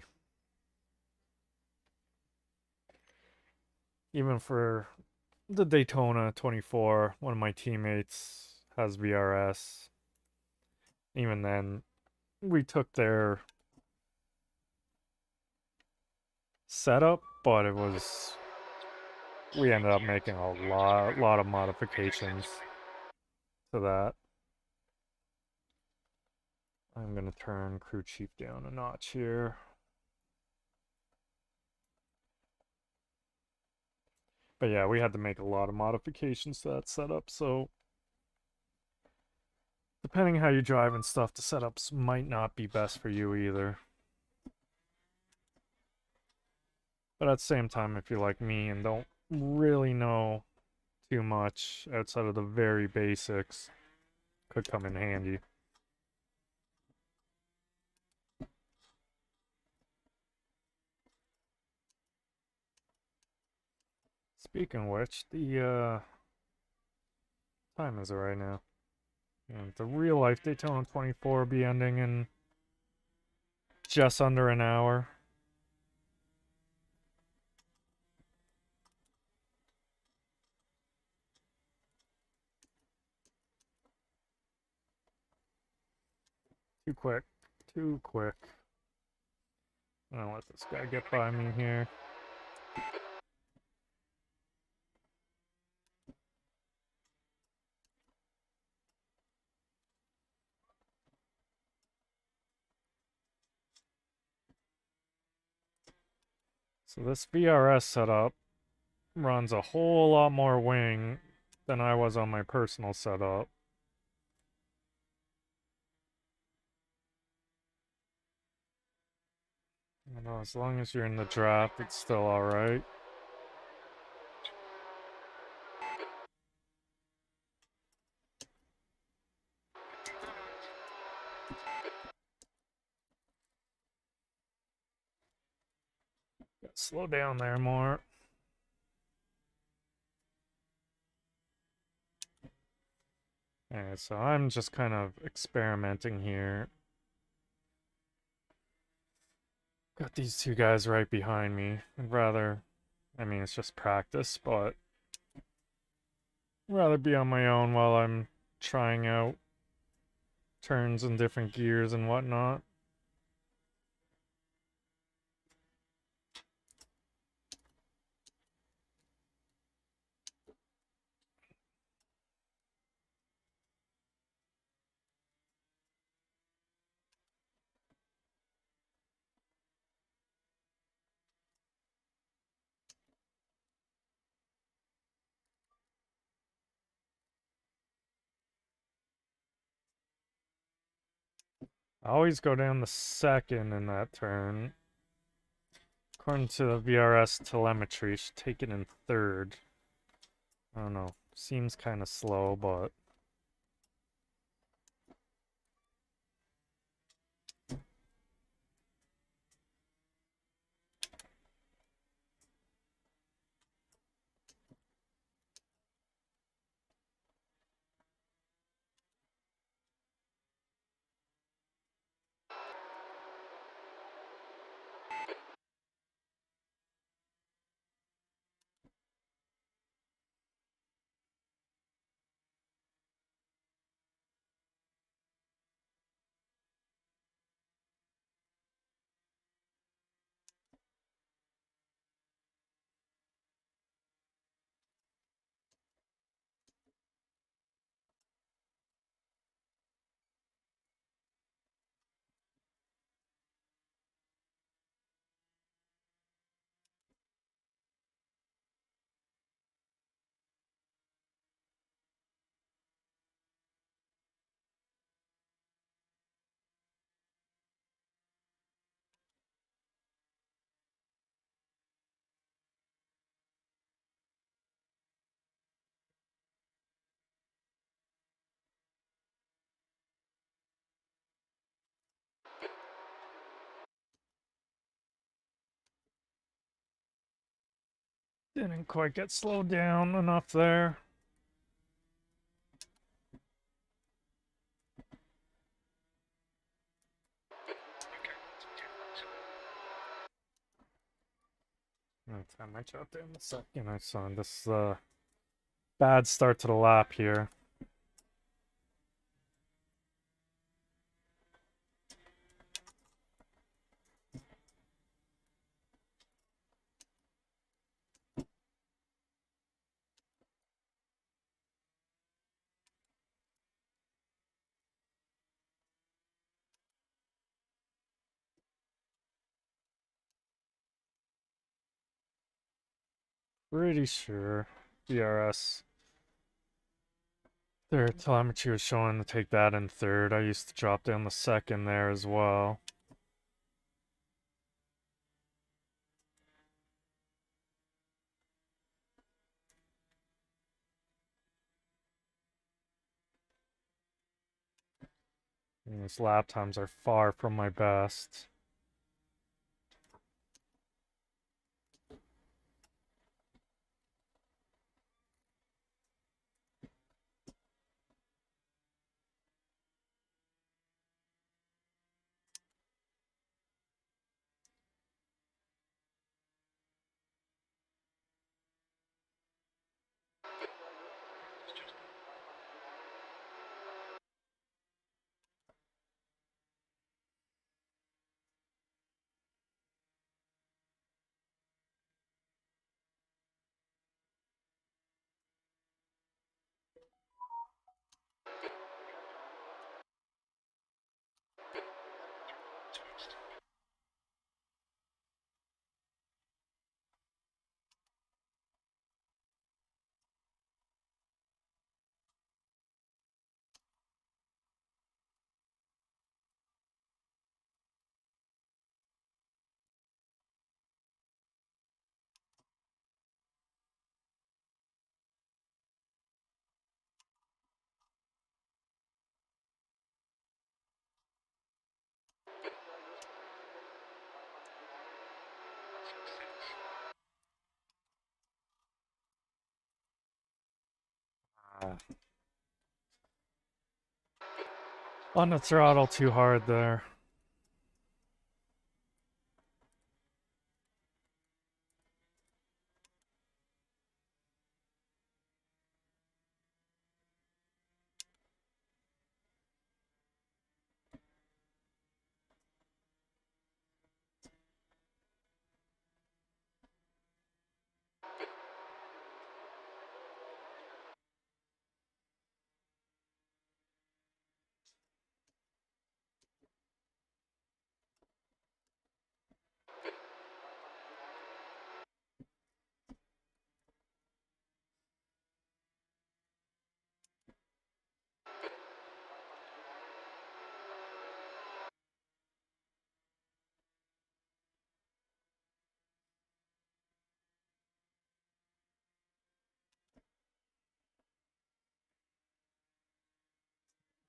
[SPEAKER 1] Even for the Daytona 24, one of my teammates has VRS. Even then, we took their setup, but it was, we ended up making a lot of modifications to that. I'm gonna turn crew chief down a notch here. But yeah, we had to make a lot of modifications to that setup, so depending how you drive and stuff, the setups might not be best for you either. But at the same time, if you're like me and don't really know too much outside of the very basics, could come in handy. Speaking of which, the time is it right now? And the real life Daytona 24 will be ending in just under an hour. Too quick. Too quick. I'm gonna let this guy get by me here. So this VRS setup runs a whole lot more wing than I was on my personal setup. I don't know, as long as you're in the draft, it's still alright. Slow down there more. Alright, so I'm just kind of experimenting here. Got these two guys right behind me. I'd rather, I mean, it's just practice, but I'd rather be on my own while I'm trying out turns and different gears and whatnot. I always go down the second in that turn. According to the VRS telemetry, should take it in third. I don't know. Seems kind of slow, but didn't quite get slowed down enough there. I might drop down the second. I saw this bad start to the lap here. Pretty sure DRS. Their telemetry was showing to take that in third. I used to drop down the second there as well. And these lap times are far from my best. On the throttle too hard there.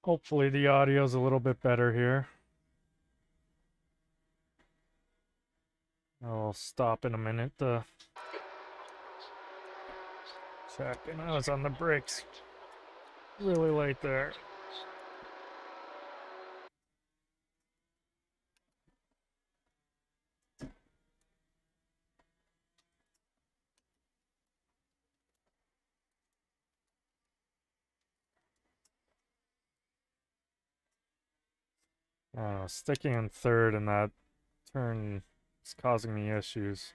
[SPEAKER 1] Hopefully the audio's a little bit better here. I'll stop in a minute to check, and I was on the brakes really late there. Sticking in third in that turn is causing me issues.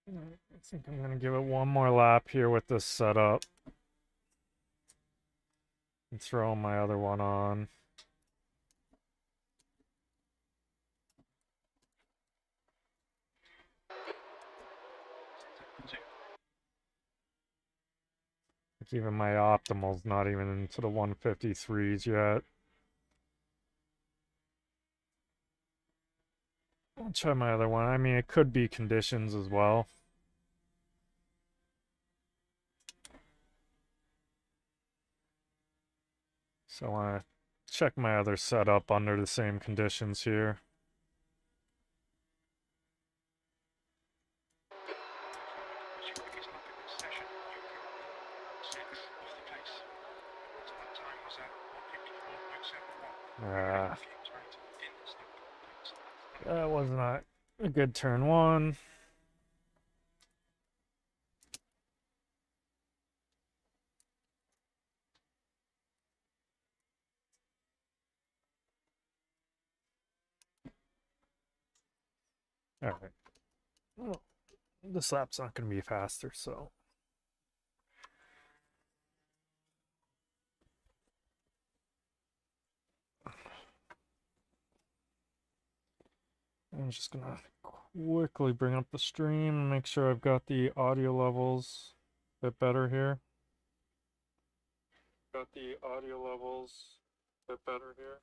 [SPEAKER 1] I think I'm gonna give it one more lap here with this setup. And throw my other one on. Like even my optimal's not even into the 153s yet. I'll try my other one. I mean, it could be conditions as well. So I want to check my other setup under the same conditions here. That was not a good turn one. All right. Well, this lap's not going to be faster, so. I'm just going to quickly bring up the stream and make sure I've got the audio levels a bit better here. Got the audio levels a bit better here.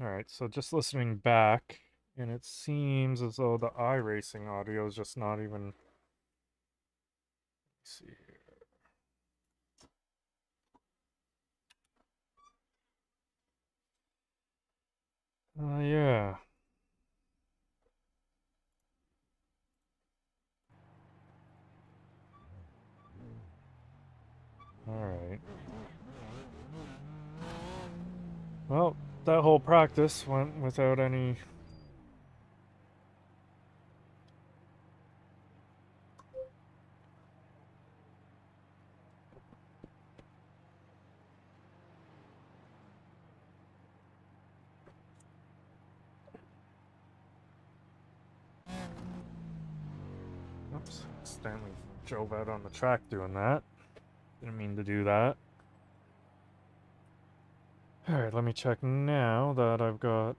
[SPEAKER 1] Alright, so just listening back, and it seems as though the iRacing audio is just not even... Let's see here. Yeah. Alright. Well, that whole practice went without any... Oops, Stanley drove out on the track doing that. Didn't mean to do that. Alright, let me check now that I've got...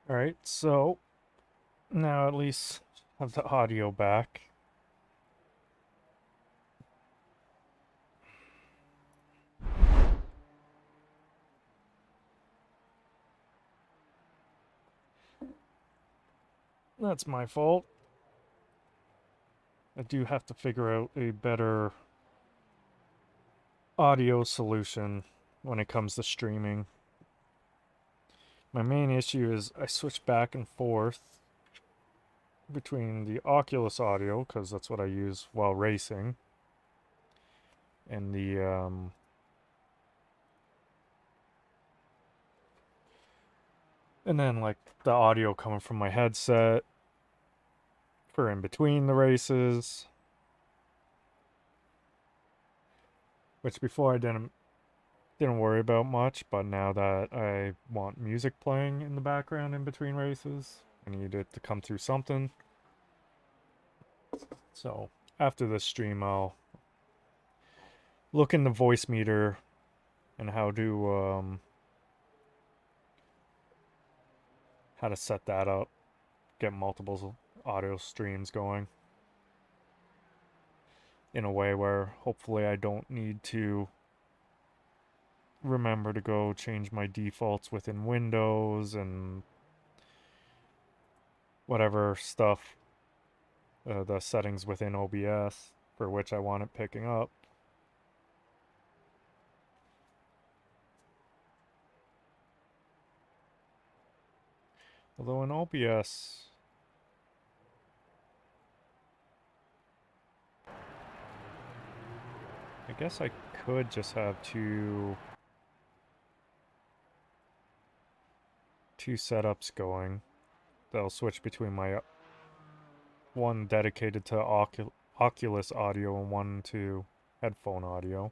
[SPEAKER 1] Alright, so... Now at least have the audio back. That's my fault. I do have to figure out a better audio solution when it comes to streaming. My main issue is I switch back and forth between the Oculus audio, because that's what I use while racing, and then like the audio coming from my headset for in between the races, which before I didn't worry about much, but now that I want music playing in the background in between races, I need it to come through something. So after this stream, I'll look in the voice meter and how to set that up, get multiple audio streams going in a way where hopefully I don't need to remember to go change my defaults within Windows and whatever stuff, the settings within OBS for which I want it picking up. Although in OBS, I guess I could just have two setups going. That'll switch between my one dedicated to Oculus audio and one to headphone audio.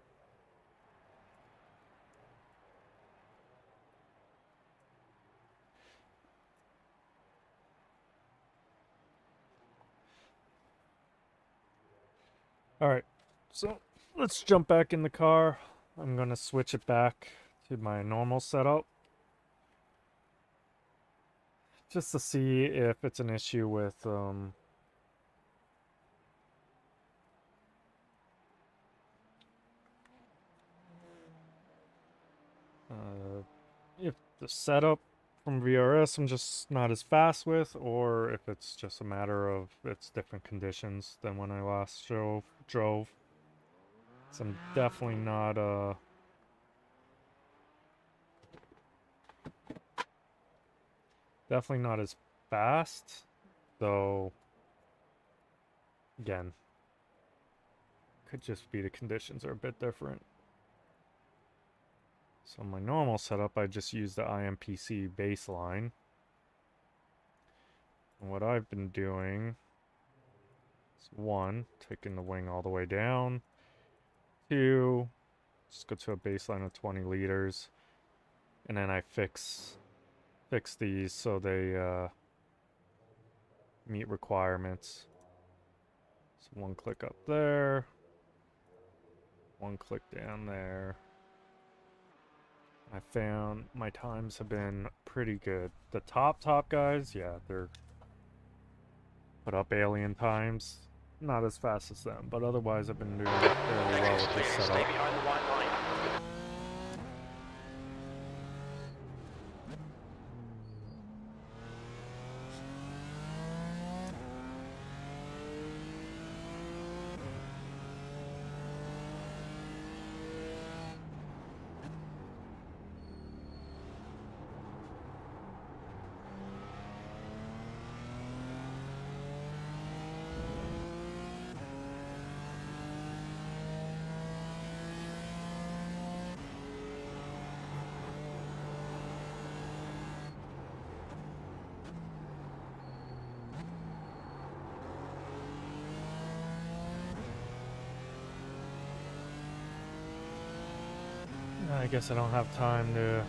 [SPEAKER 1] Alright, so let's jump back in the car. I'm gonna switch it back to my normal setup, just to see if it's an issue with if the setup from VRS I'm just not as fast with, or if it's just a matter of it's different conditions than when I last drove. So I'm definitely not as fast, though again, could just be the conditions are a bit different. So my normal setup, I just use the IMPC baseline. And what I've been doing is 1, taking the wing all the way down. 2, just go to a baseline of 20 liters. And then I fix these so they meet requirements. So 1 click up there. 1 click down there. I found my times have been pretty good. The top guys, yeah, they're put up alien times. Not as fast as them, but otherwise I've been doing fairly well with this
[SPEAKER 2] Stay
[SPEAKER 1] setup.
[SPEAKER 2] behind the white line.
[SPEAKER 1] I guess I don't have time to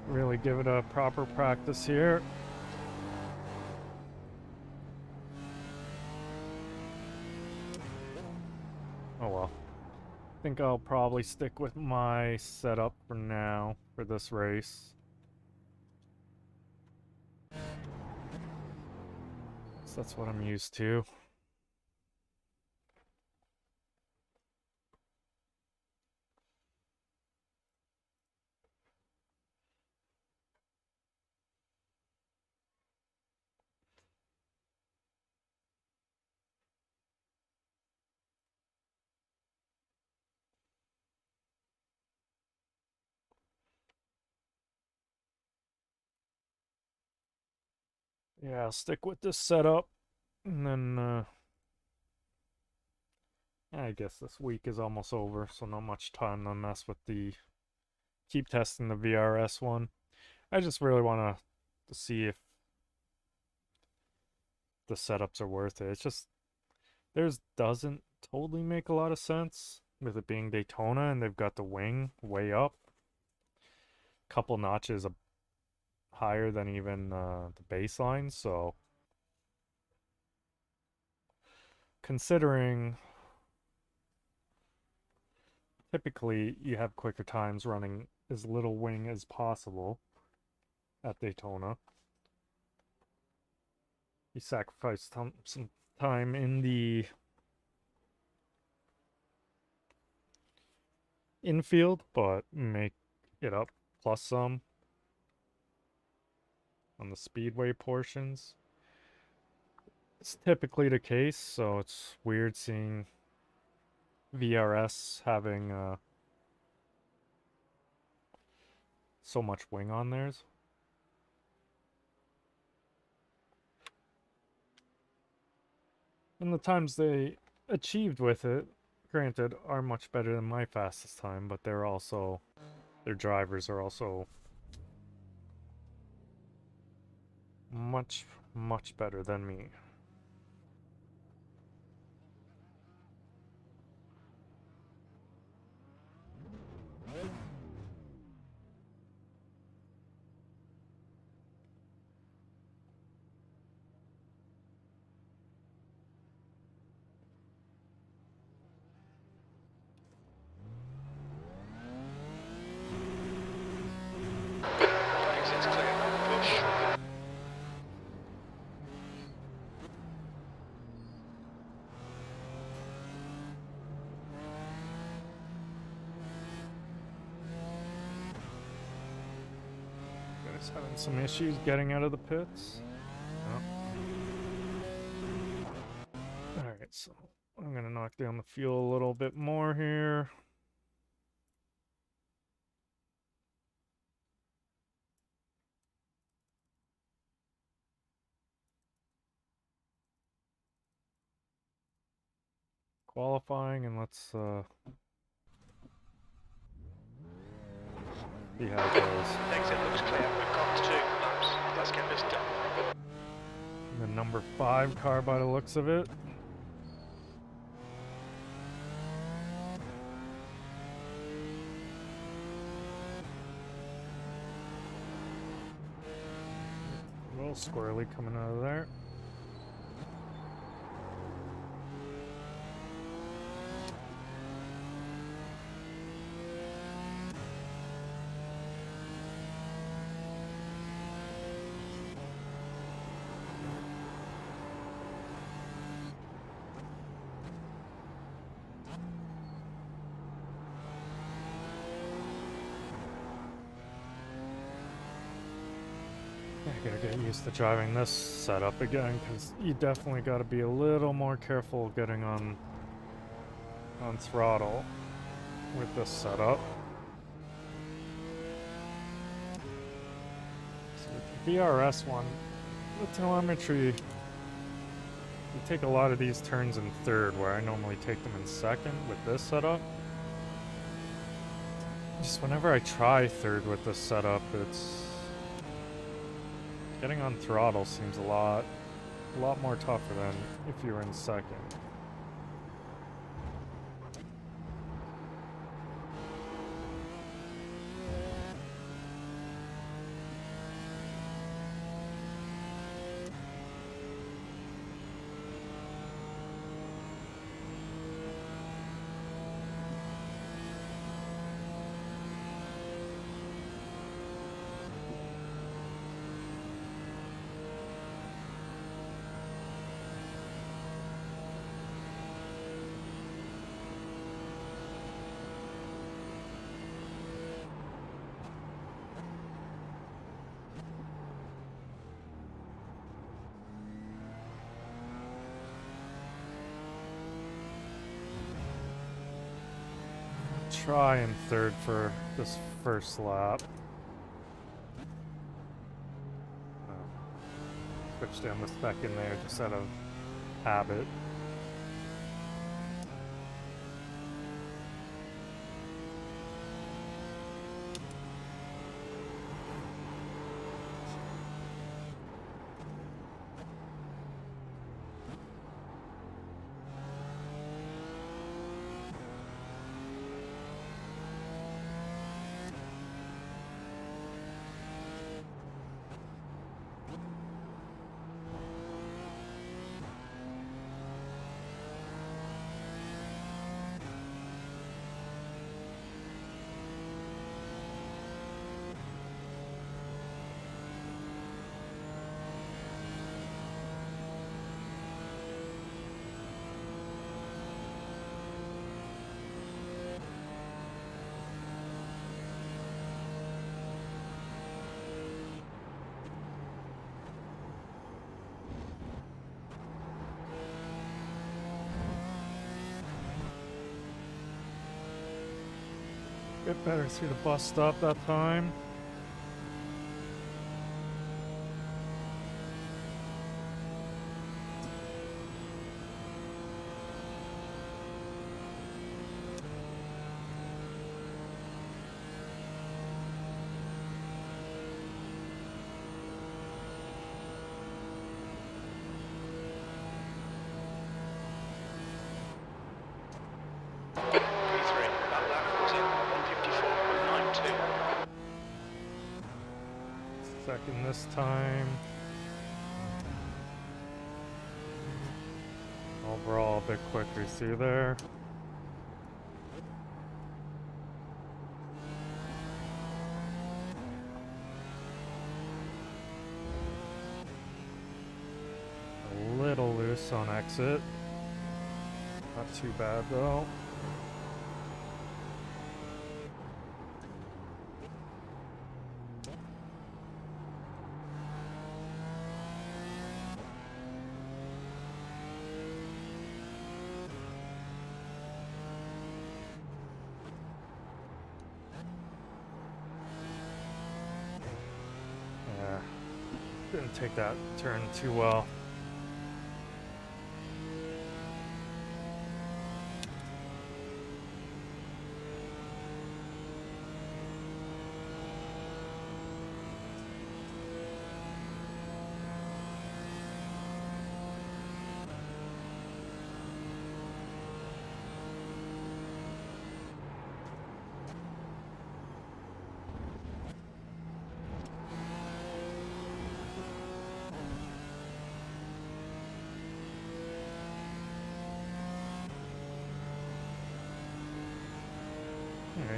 [SPEAKER 1] really give it a proper practice here. Oh well. I think I'll probably stick with my setup for now for this race. So that's what I'm used to. Yeah, I'll stick with this setup. And then, I guess this week is almost over, so not much time to mess with the... Keep testing the VRS one. I just really want to see if the setups are worth it. It's just... Theirs doesn't totally make a lot of sense with it being Daytona and they've got the wing way up. Couple notches higher than even the baseline, so considering typically you have quicker times running as little wing as possible at Daytona, you sacrifice some time in the infield, but make it up plus some on the speedway portions. It's typically the case, so it's weird seeing VRS having so much wing on theirs. And the times they achieved with it, granted, are much better than my fastest time, but they're also, their drivers are also much, much better than me.
[SPEAKER 2] Exit's clear. Push.
[SPEAKER 1] Guys having some issues getting out of the pits. Oh. Alright, so I'm gonna knock down the fuel a little bit more here. Qualifying, and let's See how it goes.
[SPEAKER 2] Exit looks clear. We've got 2 laps. Let's get this done.
[SPEAKER 1] The number 5 car by the looks of it. A little squirrely coming out of there. I gotta get used to driving this setup again, because you definitely gotta be a little more careful getting on throttle with this setup. So with the VRS one, the telemetry, you take a lot of these turns in third, where I normally take them in second with this setup. Just whenever I try third with this setup, it's getting on throttle seems a lot more tougher than if you were in second. Try in third for this first lap. Switched down the spec in there just out of habit. Bit better through the bus stop that time. Second this time. Overall, a bit quicker through there. A little loose on exit. Not too bad though. Didn't take that turn too well.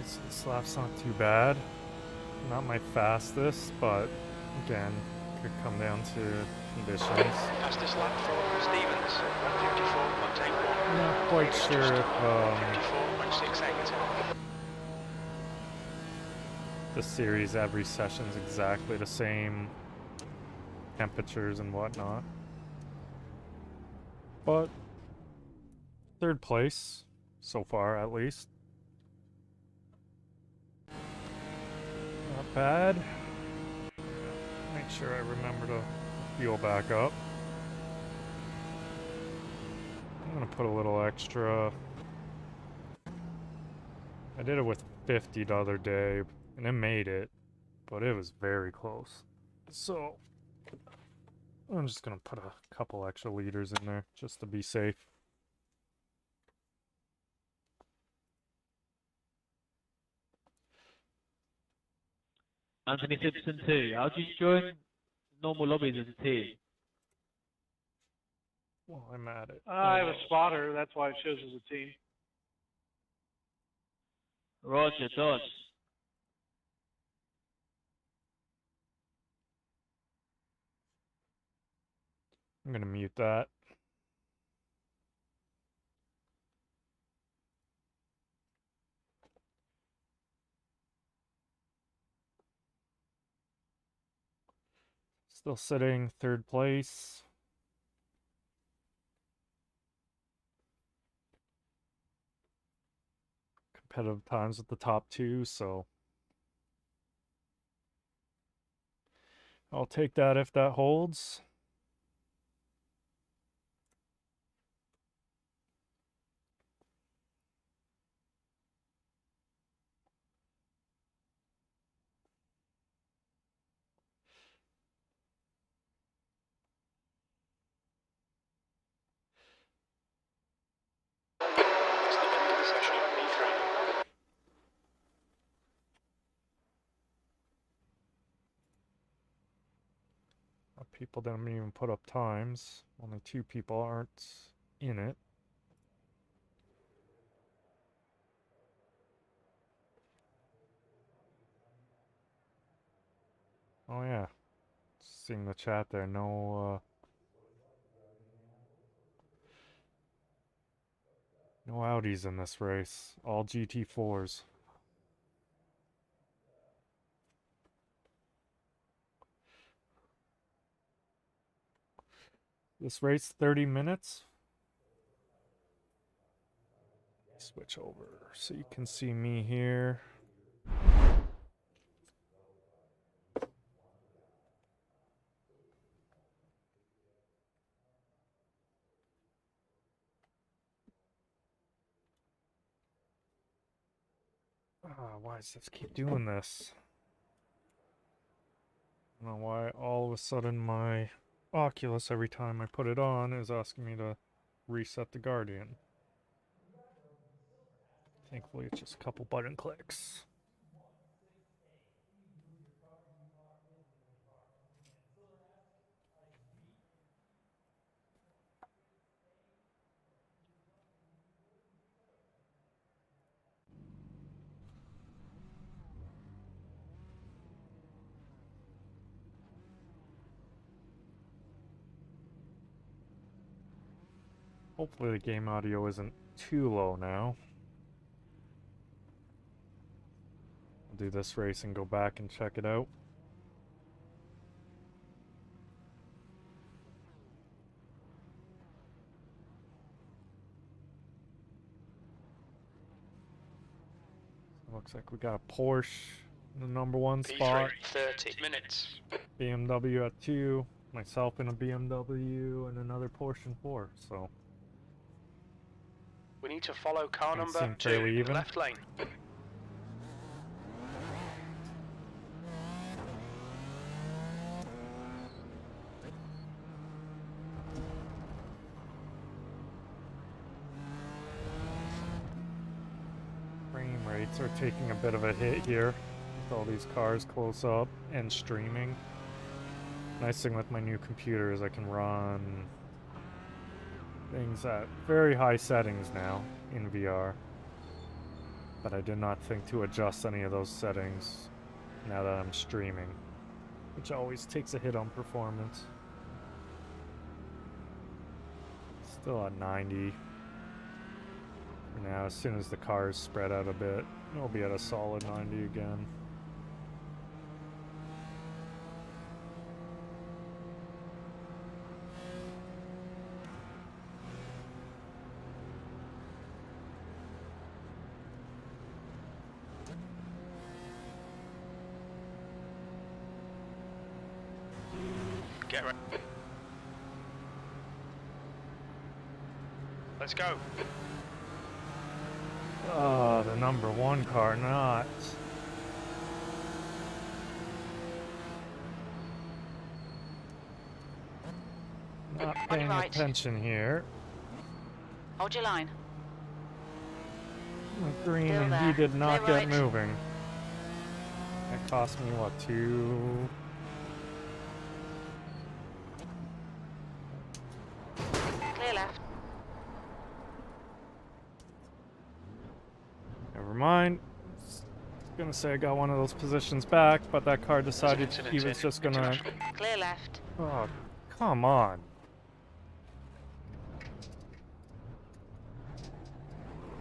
[SPEAKER 1] Alright, so this lap's not too bad. Not my fastest, but again, could come down to conditions.
[SPEAKER 2] Fastest lap for Stevens, 154.81.
[SPEAKER 1] Not quite sure if
[SPEAKER 2] 54.68.
[SPEAKER 1] the series every session's exactly the same temperatures and whatnot. But third place so far, at least. Not bad. Make sure I remember to fuel back up. I'm gonna put a little extra. I did it with 50 the other day, and it made it, but it was very close. So I'm just gonna put a couple extra liters in there just to be safe.
[SPEAKER 6] Anthony Simpson too. How do you join normal lobbies as a team?
[SPEAKER 1] Well, I'm at it.
[SPEAKER 7] I have a spotter, that's why it shows as a team.
[SPEAKER 6] Roger, Dodge.
[SPEAKER 1] I'm gonna mute that. Still sitting third place. Competitive times with the top two, so I'll take that if that holds. People didn't even put up times. Only 2 people aren't in it. Oh yeah. Seeing the chat there, no Audis in this race. All GT4s. This race 30 minutes. Switch over so you can see me here. Why does this keep doing this? I don't know why all of a sudden my Oculus, every time I put it on, is asking me to reset the Guardian. Thankfully, it's just a couple button clicks. Hopefully the game audio isn't too low now. I'll do this race and go back and check it out. Looks like we got a Porsche in the number 1 spot.
[SPEAKER 2] 30 minutes.
[SPEAKER 1] BMW at 2. Myself in a BMW and another Porsche in 4. So
[SPEAKER 2] We need to follow car
[SPEAKER 1] Things
[SPEAKER 2] number
[SPEAKER 1] seem
[SPEAKER 2] 2
[SPEAKER 1] fairly
[SPEAKER 2] in the
[SPEAKER 1] even.
[SPEAKER 2] left lane.
[SPEAKER 1] frame rates are taking a bit of a hit here with all these cars close up and streaming. Nice thing with my new computer is I can run things at very high settings now in VR. But I did not think to adjust any of those settings now that I'm streaming, which always takes a hit on performance. Still at 90. Now, as soon as the cars spread out a bit, it'll be at a solid 90 again.
[SPEAKER 2] Get ready. Let's go.
[SPEAKER 1] Oh, the number one car, not. Not
[SPEAKER 4] On
[SPEAKER 1] paying
[SPEAKER 4] your right.
[SPEAKER 1] attention here.
[SPEAKER 4] Hold your line.
[SPEAKER 1] Green,
[SPEAKER 4] Still
[SPEAKER 1] and he
[SPEAKER 4] there.
[SPEAKER 1] did not
[SPEAKER 4] Clear
[SPEAKER 1] get
[SPEAKER 4] right.
[SPEAKER 1] moving. That cost me, what, 2?
[SPEAKER 4] Clear left.
[SPEAKER 1] Never mind. I was gonna say I got one of those positions back, but that car decided he was just gonna...
[SPEAKER 4] Clear left.
[SPEAKER 1] Oh, come on.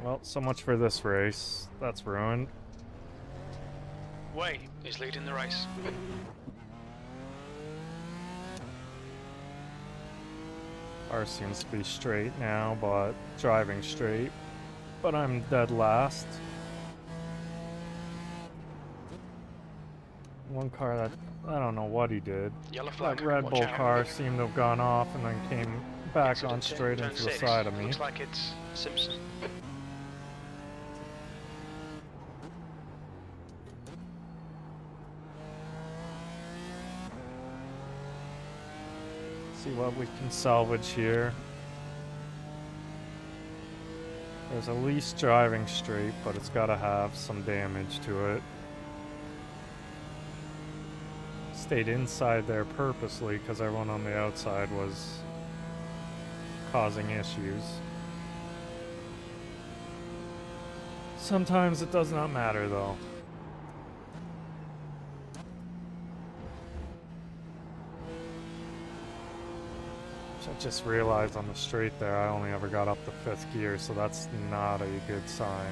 [SPEAKER 1] Well, so much for this race. That's ruined.
[SPEAKER 2] Way is leading the race.
[SPEAKER 1] Car seems to be straight now, but driving straight. But I'm dead last. One car that, I don't know what he did.
[SPEAKER 2] Yellow flag.
[SPEAKER 1] That Red
[SPEAKER 2] Watch
[SPEAKER 1] Bull
[SPEAKER 2] out.
[SPEAKER 1] car seemed to have gone off and then came back
[SPEAKER 2] Exit
[SPEAKER 1] on
[SPEAKER 2] into
[SPEAKER 1] straight
[SPEAKER 2] turn
[SPEAKER 1] into the
[SPEAKER 2] 6.
[SPEAKER 1] side of me.
[SPEAKER 2] Looks like it's Simpson.
[SPEAKER 1] See what we can salvage here. There's at least driving straight, but it's got to have some damage to it. Stayed inside there purposely because everyone on the outside was causing issues. Sometimes it does not matter though. Which I just realized on the straight there I only ever got up to 5th gear, so that's not a good sign.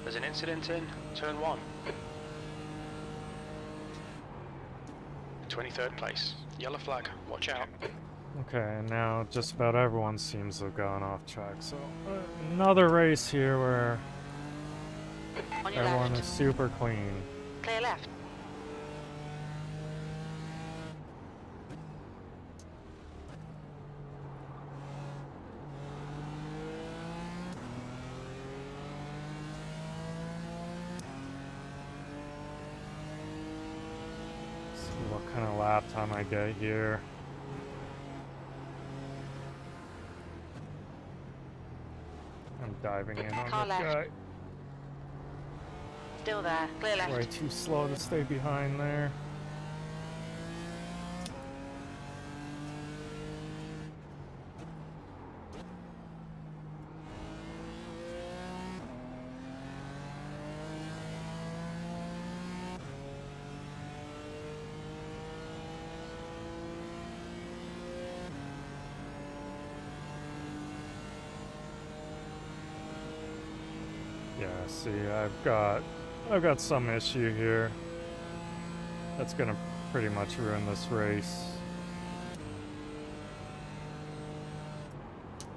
[SPEAKER 2] There's an incident in turn 1. 23rd place. Yellow flag. Watch out.
[SPEAKER 1] Okay, and now just about everyone seems to have gone off track, so another race here where
[SPEAKER 4] On your
[SPEAKER 1] everyone
[SPEAKER 4] left.
[SPEAKER 1] is super clean.
[SPEAKER 4] Clear left.
[SPEAKER 1] See what kind of lap time I get here. I'm diving in on
[SPEAKER 4] Car
[SPEAKER 1] this
[SPEAKER 4] left.
[SPEAKER 1] guy.
[SPEAKER 4] Still there. Clear left.
[SPEAKER 1] Way too slow to stay behind there. Yeah, see, I've got some issue here. That's gonna pretty much ruin this race.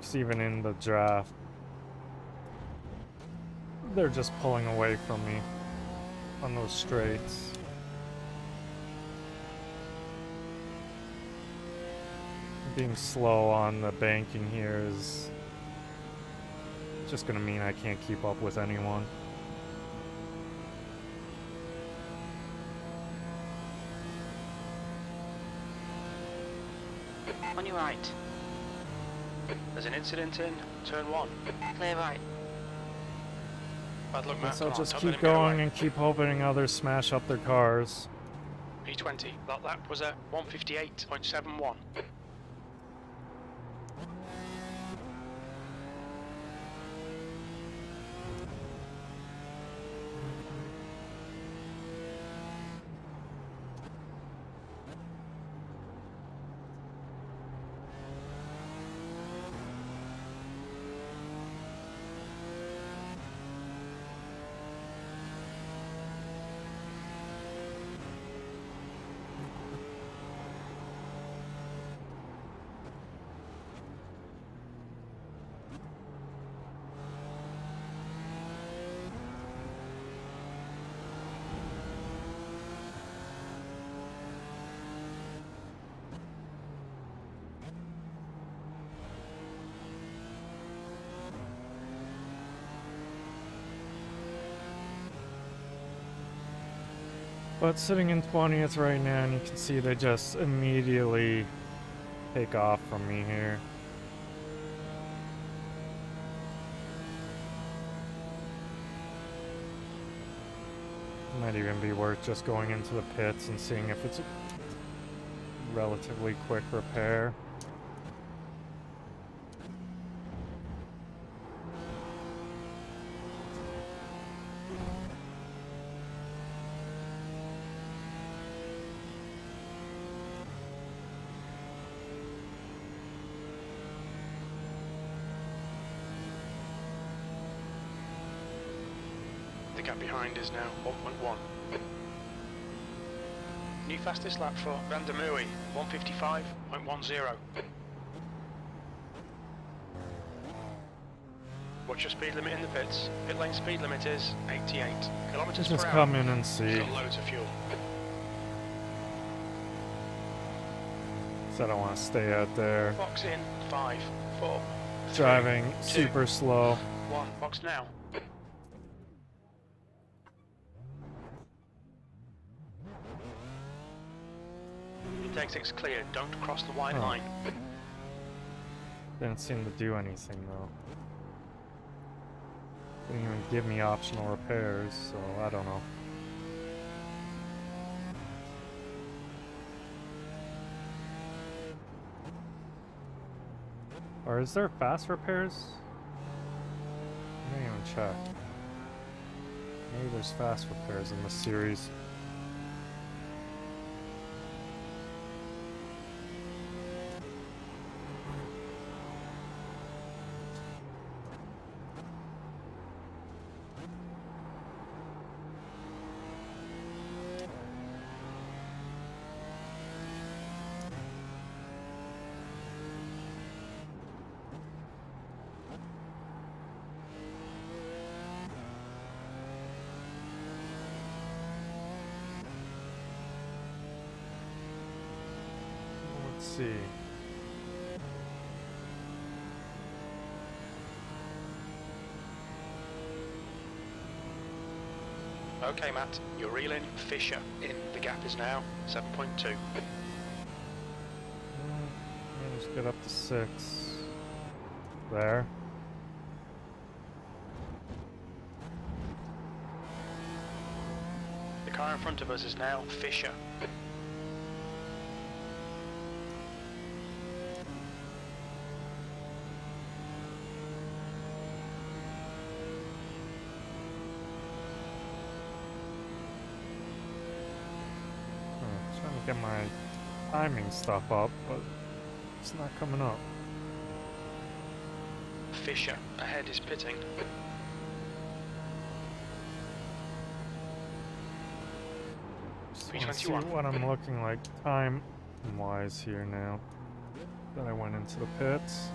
[SPEAKER 1] 'Cause even in the draft, they're just pulling away from me on those straights. Being slow on the banking here is just gonna mean I can't keep up with anyone.
[SPEAKER 4] On your right.
[SPEAKER 2] There's an incident in turn 1.
[SPEAKER 4] Clear right.
[SPEAKER 2] Bad luck, Matt.
[SPEAKER 1] Guess I'll
[SPEAKER 2] Come on,
[SPEAKER 1] just
[SPEAKER 2] don't let
[SPEAKER 1] keep
[SPEAKER 2] him get
[SPEAKER 1] going
[SPEAKER 2] away.
[SPEAKER 1] and keep hoping others smash up their cars.
[SPEAKER 2] P20. That lap was at 158.71.
[SPEAKER 1] But sitting in 20th right now, and you can see they just immediately take off from me here. Might even be worth just going into the pits and seeing if it's a relatively quick repair.
[SPEAKER 2] The gap behind is now 1.1. New fastest lap for Van der Merwe, 155.10. What's your speed limit in the pits? Pit lane speed limit is 88 kilometers per
[SPEAKER 1] Just
[SPEAKER 2] hour.
[SPEAKER 1] come in and see.
[SPEAKER 2] You've got loads of fuel.
[SPEAKER 1] So I don't want to stay out there.
[SPEAKER 2] Box in 5, 4, 3,
[SPEAKER 1] Driving
[SPEAKER 2] 2,
[SPEAKER 1] super slow.
[SPEAKER 2] 1. Box now. Intake 6 clear. Don't cross the white
[SPEAKER 1] Oh.
[SPEAKER 2] line.
[SPEAKER 1] Didn't seem to do anything though. Didn't even give me optional repairs, so I don't know. Or is there fast repairs? I didn't even check. Maybe there's fast repairs in this series. Let's see.
[SPEAKER 2] Okay, Matt, you're reeling Fisher in. The gap is now 7.2.
[SPEAKER 1] Let's get up to 6. There.
[SPEAKER 2] The car in front of us is now Fisher.
[SPEAKER 1] Trying to get my timing stuff up, but it's not coming up.
[SPEAKER 2] Fisher ahead is pitting.
[SPEAKER 1] Just want to see
[SPEAKER 2] 321.
[SPEAKER 1] what I'm looking like time-wise here now that I went into the pits.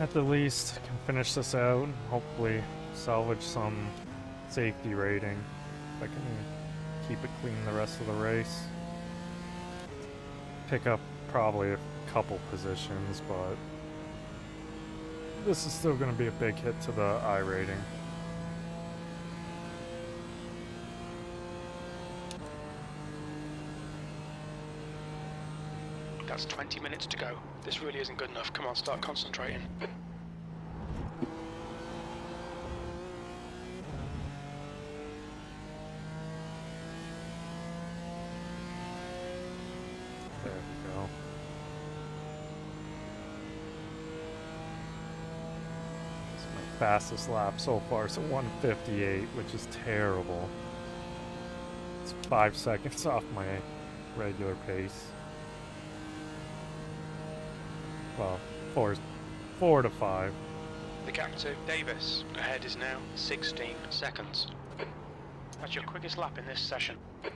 [SPEAKER 1] At the least, I can finish this out and hopefully salvage some safety rating. If I can keep it clean the rest of the race. Pick up probably a couple positions, but this is still going to be a big hit to the iRating.
[SPEAKER 2] That's 20 minutes to go. This really isn't good enough. Come on, start concentrating.
[SPEAKER 1] There we go. It's my fastest lap so far, so 158, which is terrible. It's 5 seconds off my regular pace. Well, 4 to 5.
[SPEAKER 2] The gap to Davis ahead is now 16 seconds. That's your quickest lap in this session.
[SPEAKER 1] Try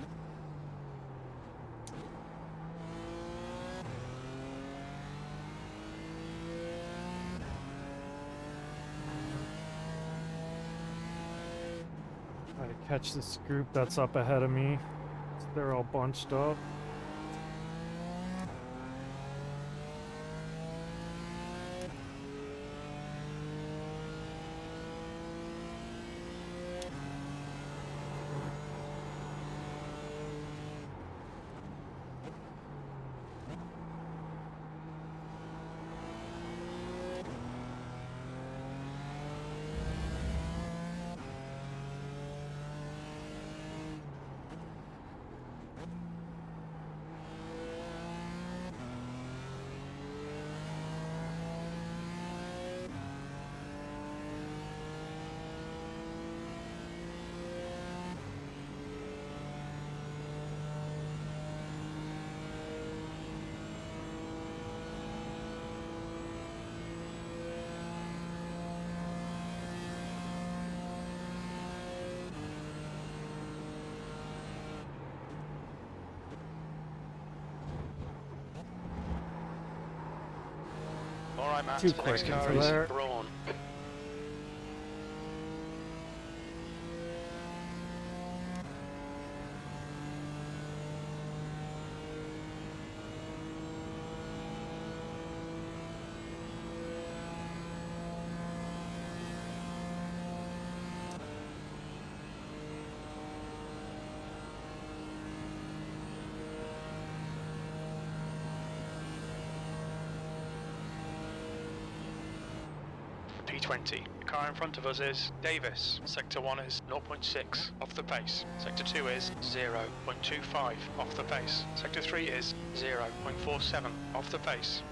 [SPEAKER 1] to catch this group that's up ahead of me. They're all bunched up.
[SPEAKER 2] Alright, Matt.
[SPEAKER 1] Too
[SPEAKER 2] The next
[SPEAKER 1] quick
[SPEAKER 2] car
[SPEAKER 1] into
[SPEAKER 2] is
[SPEAKER 1] there.
[SPEAKER 2] Braun. P20. The car in front of us is Davis. Sector 1 is 0.6 off the pace. Sector 2 is 0.25 off the pace. Sector 3 is 0.47 off the pace.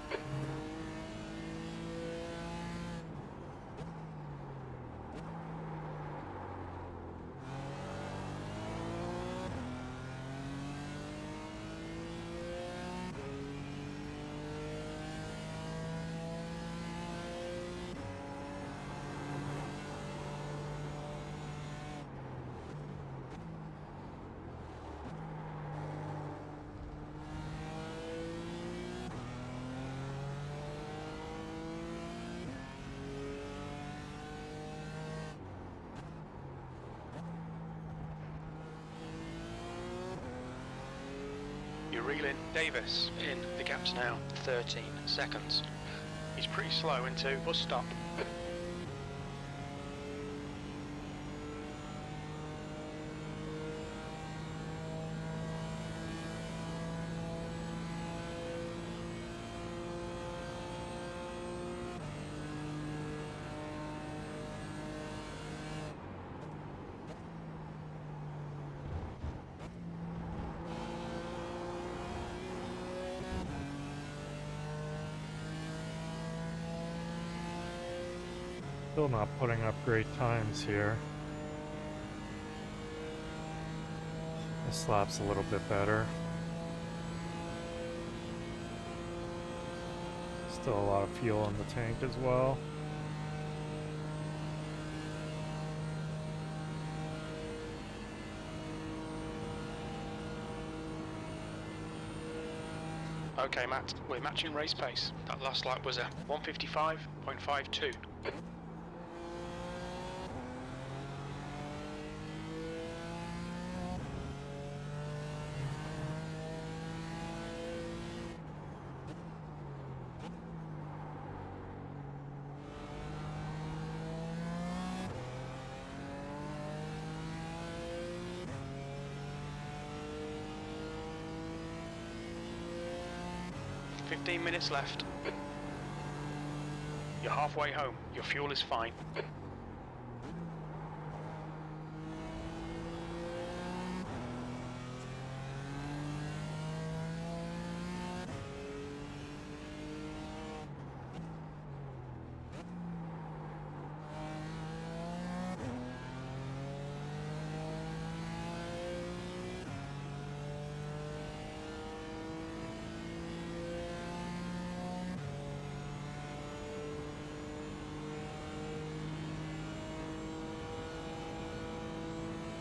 [SPEAKER 2] You're reeling Davis in. The gap's now 13 seconds. He's pretty slow into bus stop.
[SPEAKER 1] Still not putting up great times here. This lap's a little bit better. Still a lot of fuel in the tank as well.
[SPEAKER 2] Okay, Matt, we're matching race pace. That last lap was a 155.52. "15 minutes left. You're halfway home. Your fuel is fine."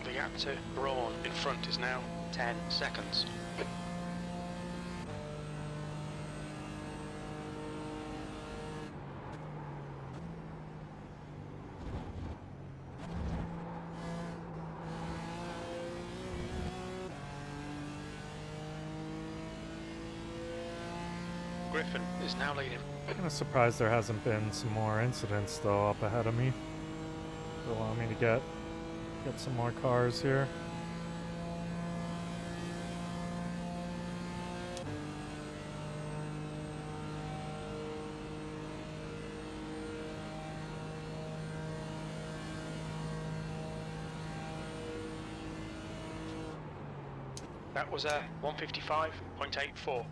[SPEAKER 2] The gap to Braun in front is now 10 seconds. Griffin is now leading.
[SPEAKER 1] Kind of surprised there hasn't been some more incidents though up ahead of me. To allow me to get some more cars here.
[SPEAKER 2] That was a 155.84.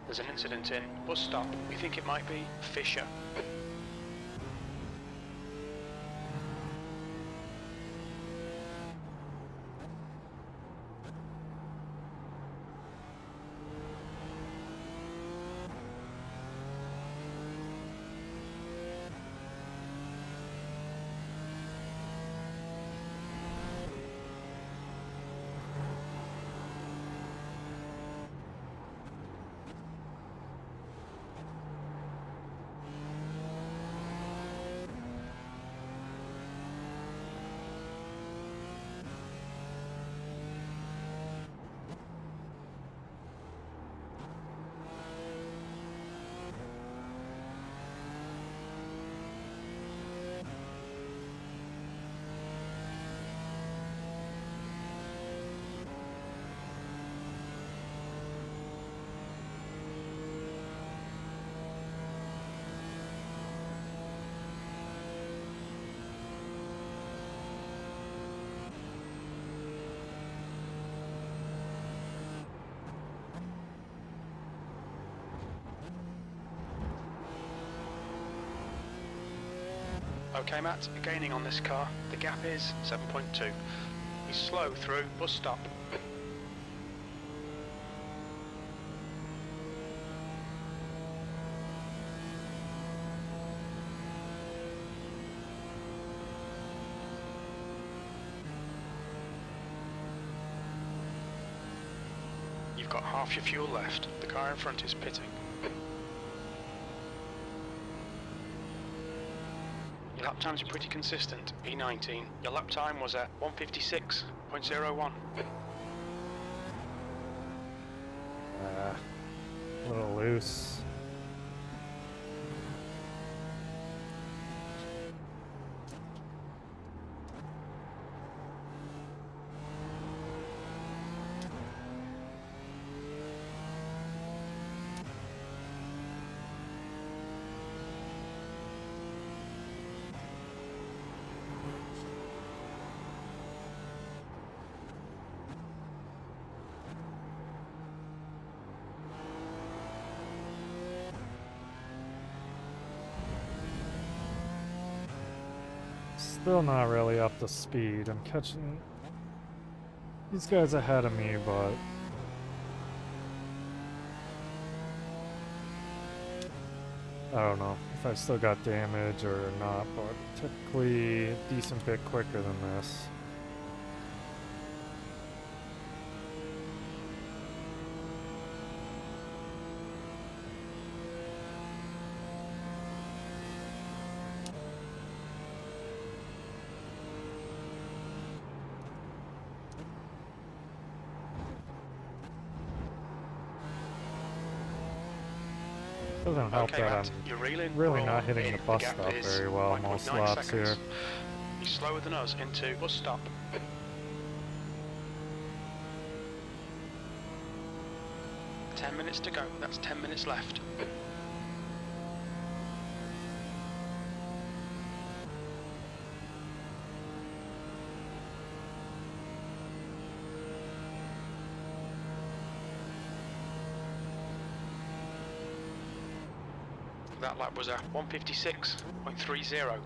[SPEAKER 2] There's an incident in bus stop. We think it might be Fisher. Okay, Matt, gaining on this car. The gap is 7.2. He's slow through bus stop. You've got half your fuel left. The car in front is pitting. Your lap times are pretty consistent, E19. Your lap time was at 156.01.
[SPEAKER 1] A little loose. Still not really up to speed. I'm catching these guys ahead of me, but I don't know if I've still got damage or not, but typically a decent bit quicker than this. Doesn't help
[SPEAKER 2] Okay,
[SPEAKER 1] that
[SPEAKER 2] lads,
[SPEAKER 1] I'm
[SPEAKER 2] you're reeling.
[SPEAKER 1] really
[SPEAKER 2] we're
[SPEAKER 1] not
[SPEAKER 2] all
[SPEAKER 1] hitting
[SPEAKER 2] in.
[SPEAKER 1] the bus
[SPEAKER 2] gap
[SPEAKER 1] stop
[SPEAKER 2] is
[SPEAKER 1] very well
[SPEAKER 2] 5.9
[SPEAKER 1] most laps here.
[SPEAKER 2] seconds. He's slower than us into bus stop. Ten minutes to go. That's 10 minutes left. That lap was a 156.30.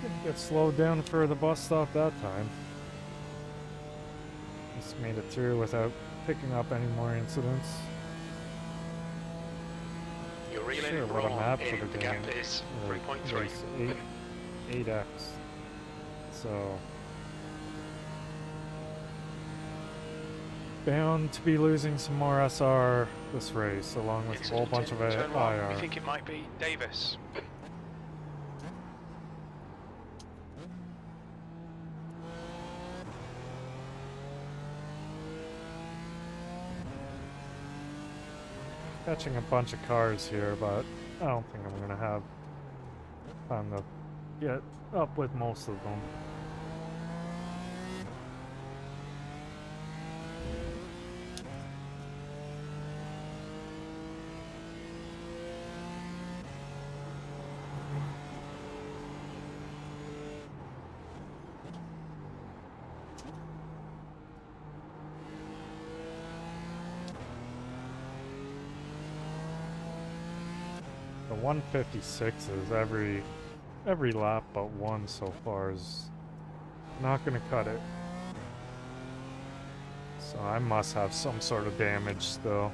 [SPEAKER 1] Didn't get slowed down for the bus stop that time. Just made it through without picking up any more incidents.
[SPEAKER 2] You're reeling.
[SPEAKER 1] Sure,
[SPEAKER 2] we're
[SPEAKER 1] what a
[SPEAKER 2] all
[SPEAKER 1] map
[SPEAKER 2] in.
[SPEAKER 1] for the
[SPEAKER 2] The
[SPEAKER 1] game.
[SPEAKER 2] gap is 3.3.
[SPEAKER 1] Race 8x. So bound to be losing some more SR this race, along with a whole bunch of
[SPEAKER 2] Turn one.
[SPEAKER 1] IR.
[SPEAKER 2] We think it might be Davis.
[SPEAKER 1] Catching a bunch of cars here, but I don't think I'm gonna have time to get up with most of them. The 156s every lap but one so far is not gonna cut it. So I must have some sort of damage still.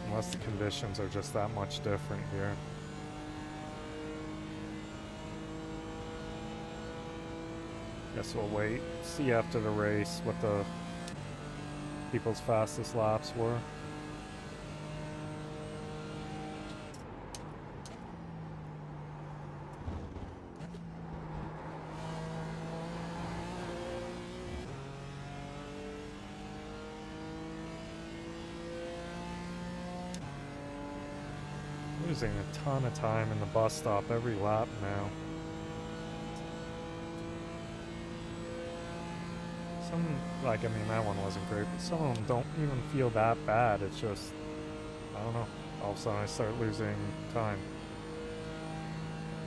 [SPEAKER 1] Unless the conditions are just that much different here. Guess we'll wait, see after the race what the people's fastest laps were. Losing a ton of time in the bus stop every lap now. Some, like, I mean, that one wasn't great, but some of them don't even feel that bad. It's just, I don't know, all of a sudden I start losing time.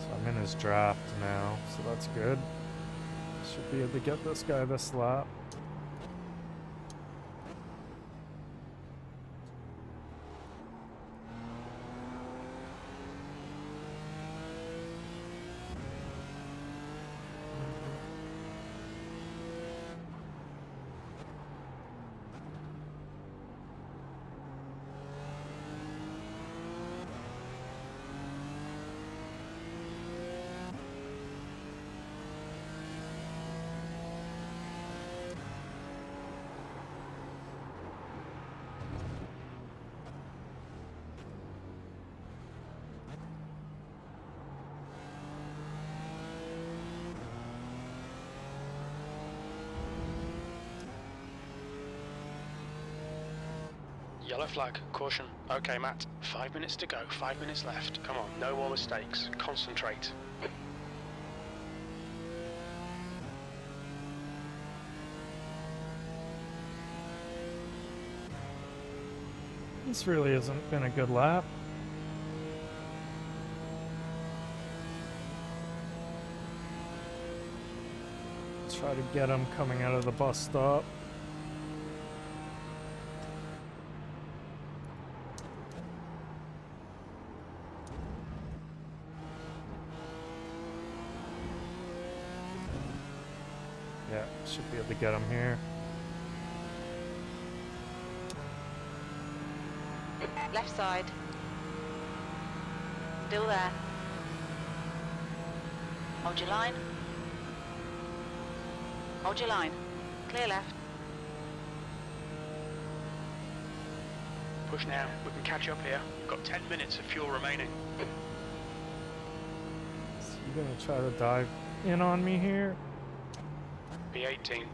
[SPEAKER 1] So I'm in his draft now, so that's good. Should be able to get this guy this lap.
[SPEAKER 2] Yellow flag, caution. Okay, Matt, 5 minutes to go, 5 minutes left. Come on, no more mistakes. Concentrate.
[SPEAKER 1] This really hasn't been a good lap. Try to get him coming out of the bus stop. Yeah, should be able to get him here.
[SPEAKER 4] Left side. Still there. Hold your line. Hold your line. Clear left.
[SPEAKER 2] Push now, we can catch up here. We've got 10 minutes of fuel remaining.
[SPEAKER 1] Is he gonna try to dive in on me here?
[SPEAKER 2] B18.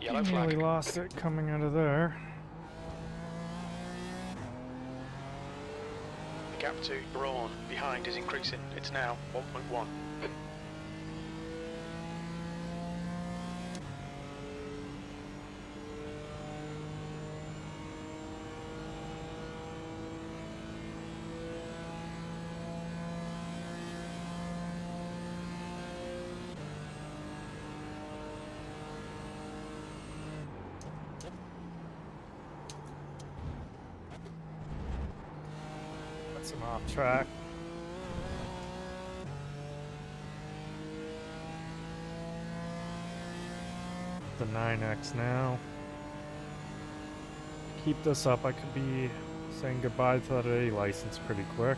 [SPEAKER 2] Yellow
[SPEAKER 1] Nearly
[SPEAKER 2] flag.
[SPEAKER 1] lost it coming out of there.
[SPEAKER 2] The gap to Braun behind is increasing. It's now 1.1.
[SPEAKER 1] That's him off track. The 9X now. Keep this up, I could be saying goodbye to that A license pretty quick.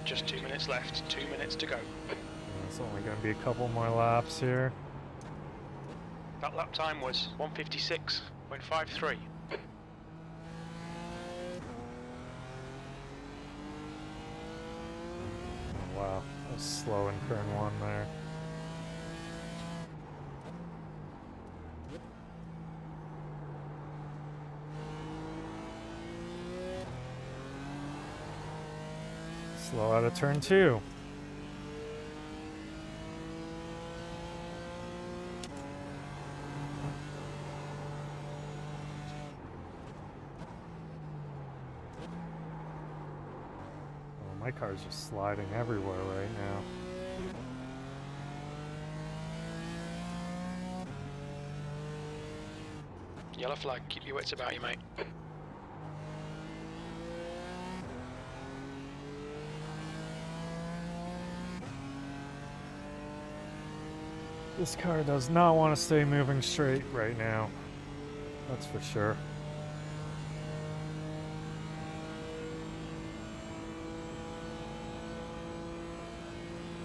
[SPEAKER 2] Just 2 minutes left, 2 minutes to go.
[SPEAKER 1] It's only going to be a couple more laps here.
[SPEAKER 2] That lap time was 156.53.
[SPEAKER 1] Oh, wow, that was slow in turn 1 there. Slow out of turn 2. Oh, my car's just sliding everywhere right now.
[SPEAKER 2] Yellow flag, keep your wits about you, mate.
[SPEAKER 1] This car does not want to stay moving straight right now. That's for sure.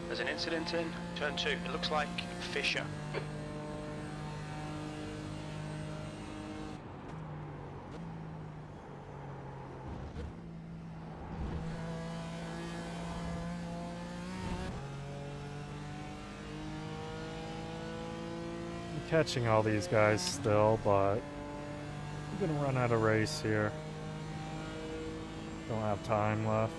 [SPEAKER 2] There's an incident in turn 2. It looks like Fisher.
[SPEAKER 1] I'm catching all these guys still, but I'm gonna run out of race here. Don't have time left.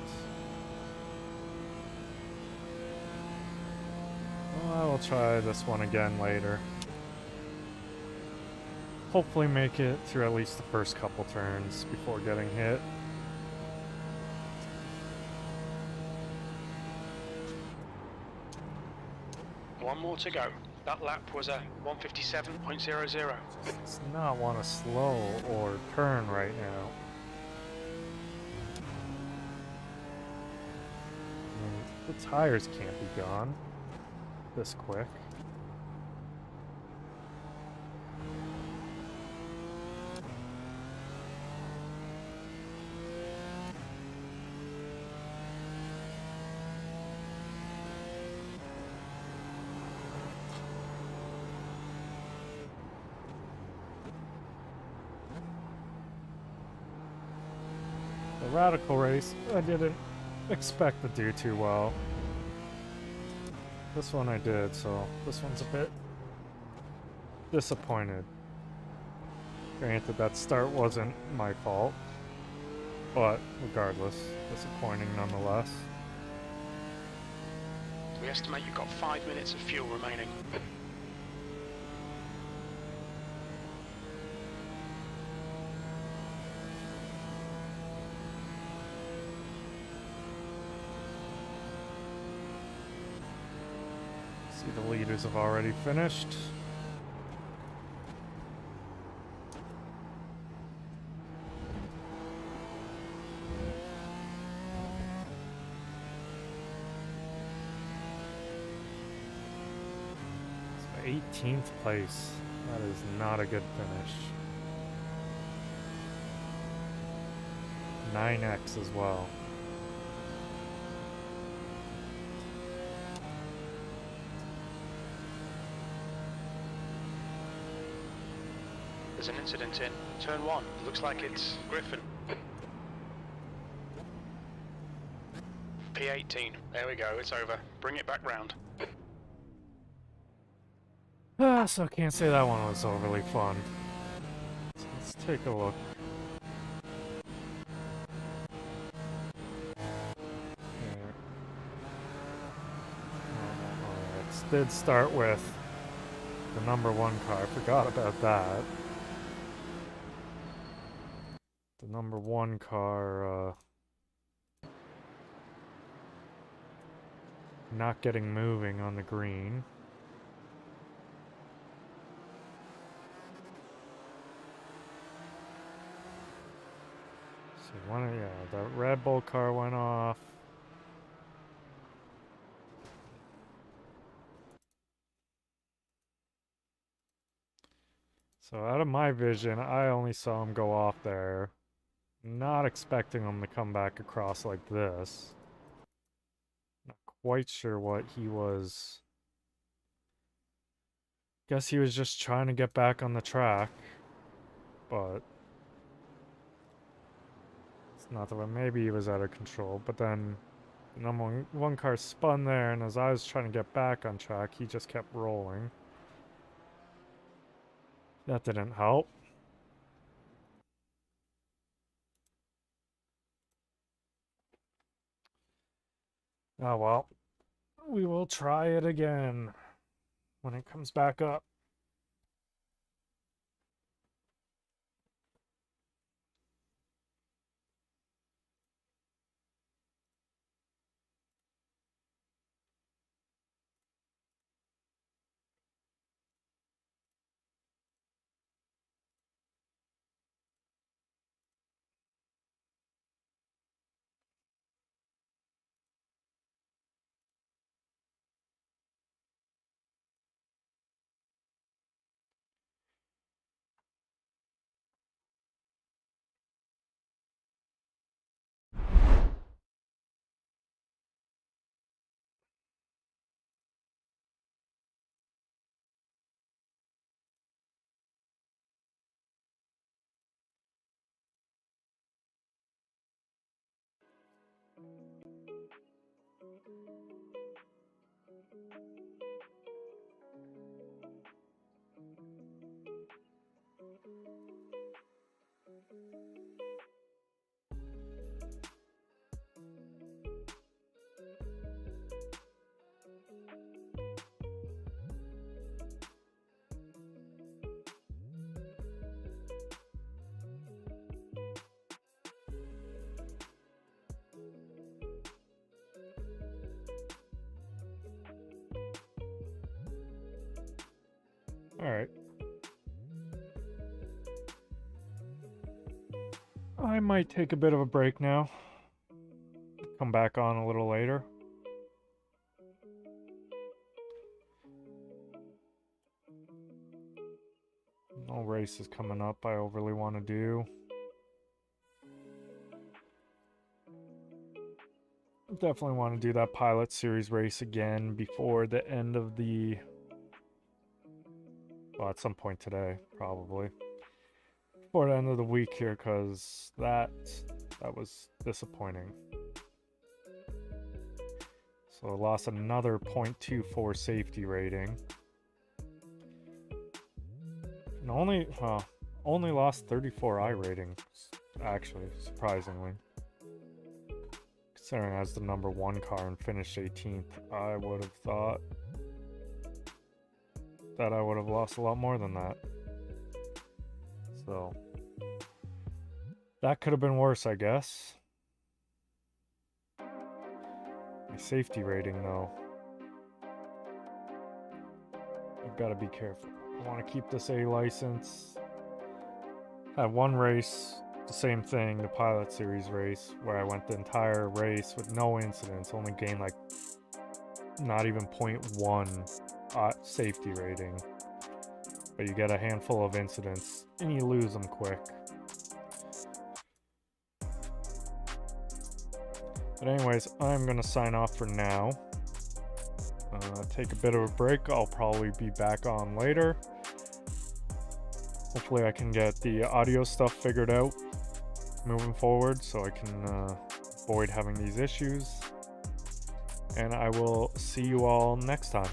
[SPEAKER 1] Well, I will try this one again later. Hopefully make it through at least the first couple turns before getting hit.
[SPEAKER 2] One more to go. That lap was a 157.00.
[SPEAKER 1] Does not want to slow or turn right now. I mean, the tires can't be gone this quick. The radical race, I didn't expect to do too well. This one I did, so this one's a bit disappointed. Granted, that start wasn't my fault, but regardless, disappointing nonetheless.
[SPEAKER 2] We estimate you've got 5 minutes of fuel remaining.
[SPEAKER 1] See, the leaders have already finished. So 18th place. That is not a good finish. 9x as well.
[SPEAKER 2] There's an incident in turn 1. Looks like it's Griffin. P18. There we go, it's over. Bring it back round.
[SPEAKER 1] So I can't say that one was overly fun. So let's take a look. Here. Alright, did start with the number 1 car. I forgot about that. The number 1 car, not getting moving on the green. So the Red Bull car went off. So out of my vision, I only saw him go off there. Not expecting him to come back across like this. Not quite sure what he was. Guess he was just trying to get back on the track. But it's not the way. Maybe he was out of control. But then the number 1 car spun there, and as I was trying to get back on track, he just kept rolling. That didn't help. Oh well. We will try it again when it comes back up. Alright. I might take a bit of a break now. Come back on a little later. No races coming up I overly want to do. Definitely want to do that Pilot Series race again before the end of the... Well, at some point today, probably. Before the end of the week here, because that was disappointing. So I lost another 0.24 safety rating. And only lost 34 iRating, actually, surprisingly. Considering as the number 1 car and finished 18th, I would have thought that I would have lost a lot more than that. So that could have been worse, I guess. My safety rating, though. I've got to be careful. I want to keep this A license. Had one race, the same thing, the Pilot Series race, where I went the entire race with no incidents, only gained like not even 0.1 safety rating. But you get a handful of incidents and you lose them quick. But anyways, I'm gonna sign off for now. Take a bit of a break. I'll probably be back on later. Hopefully I can get the audio stuff figured out moving forward so I can avoid having these issues. And I will see you all next time.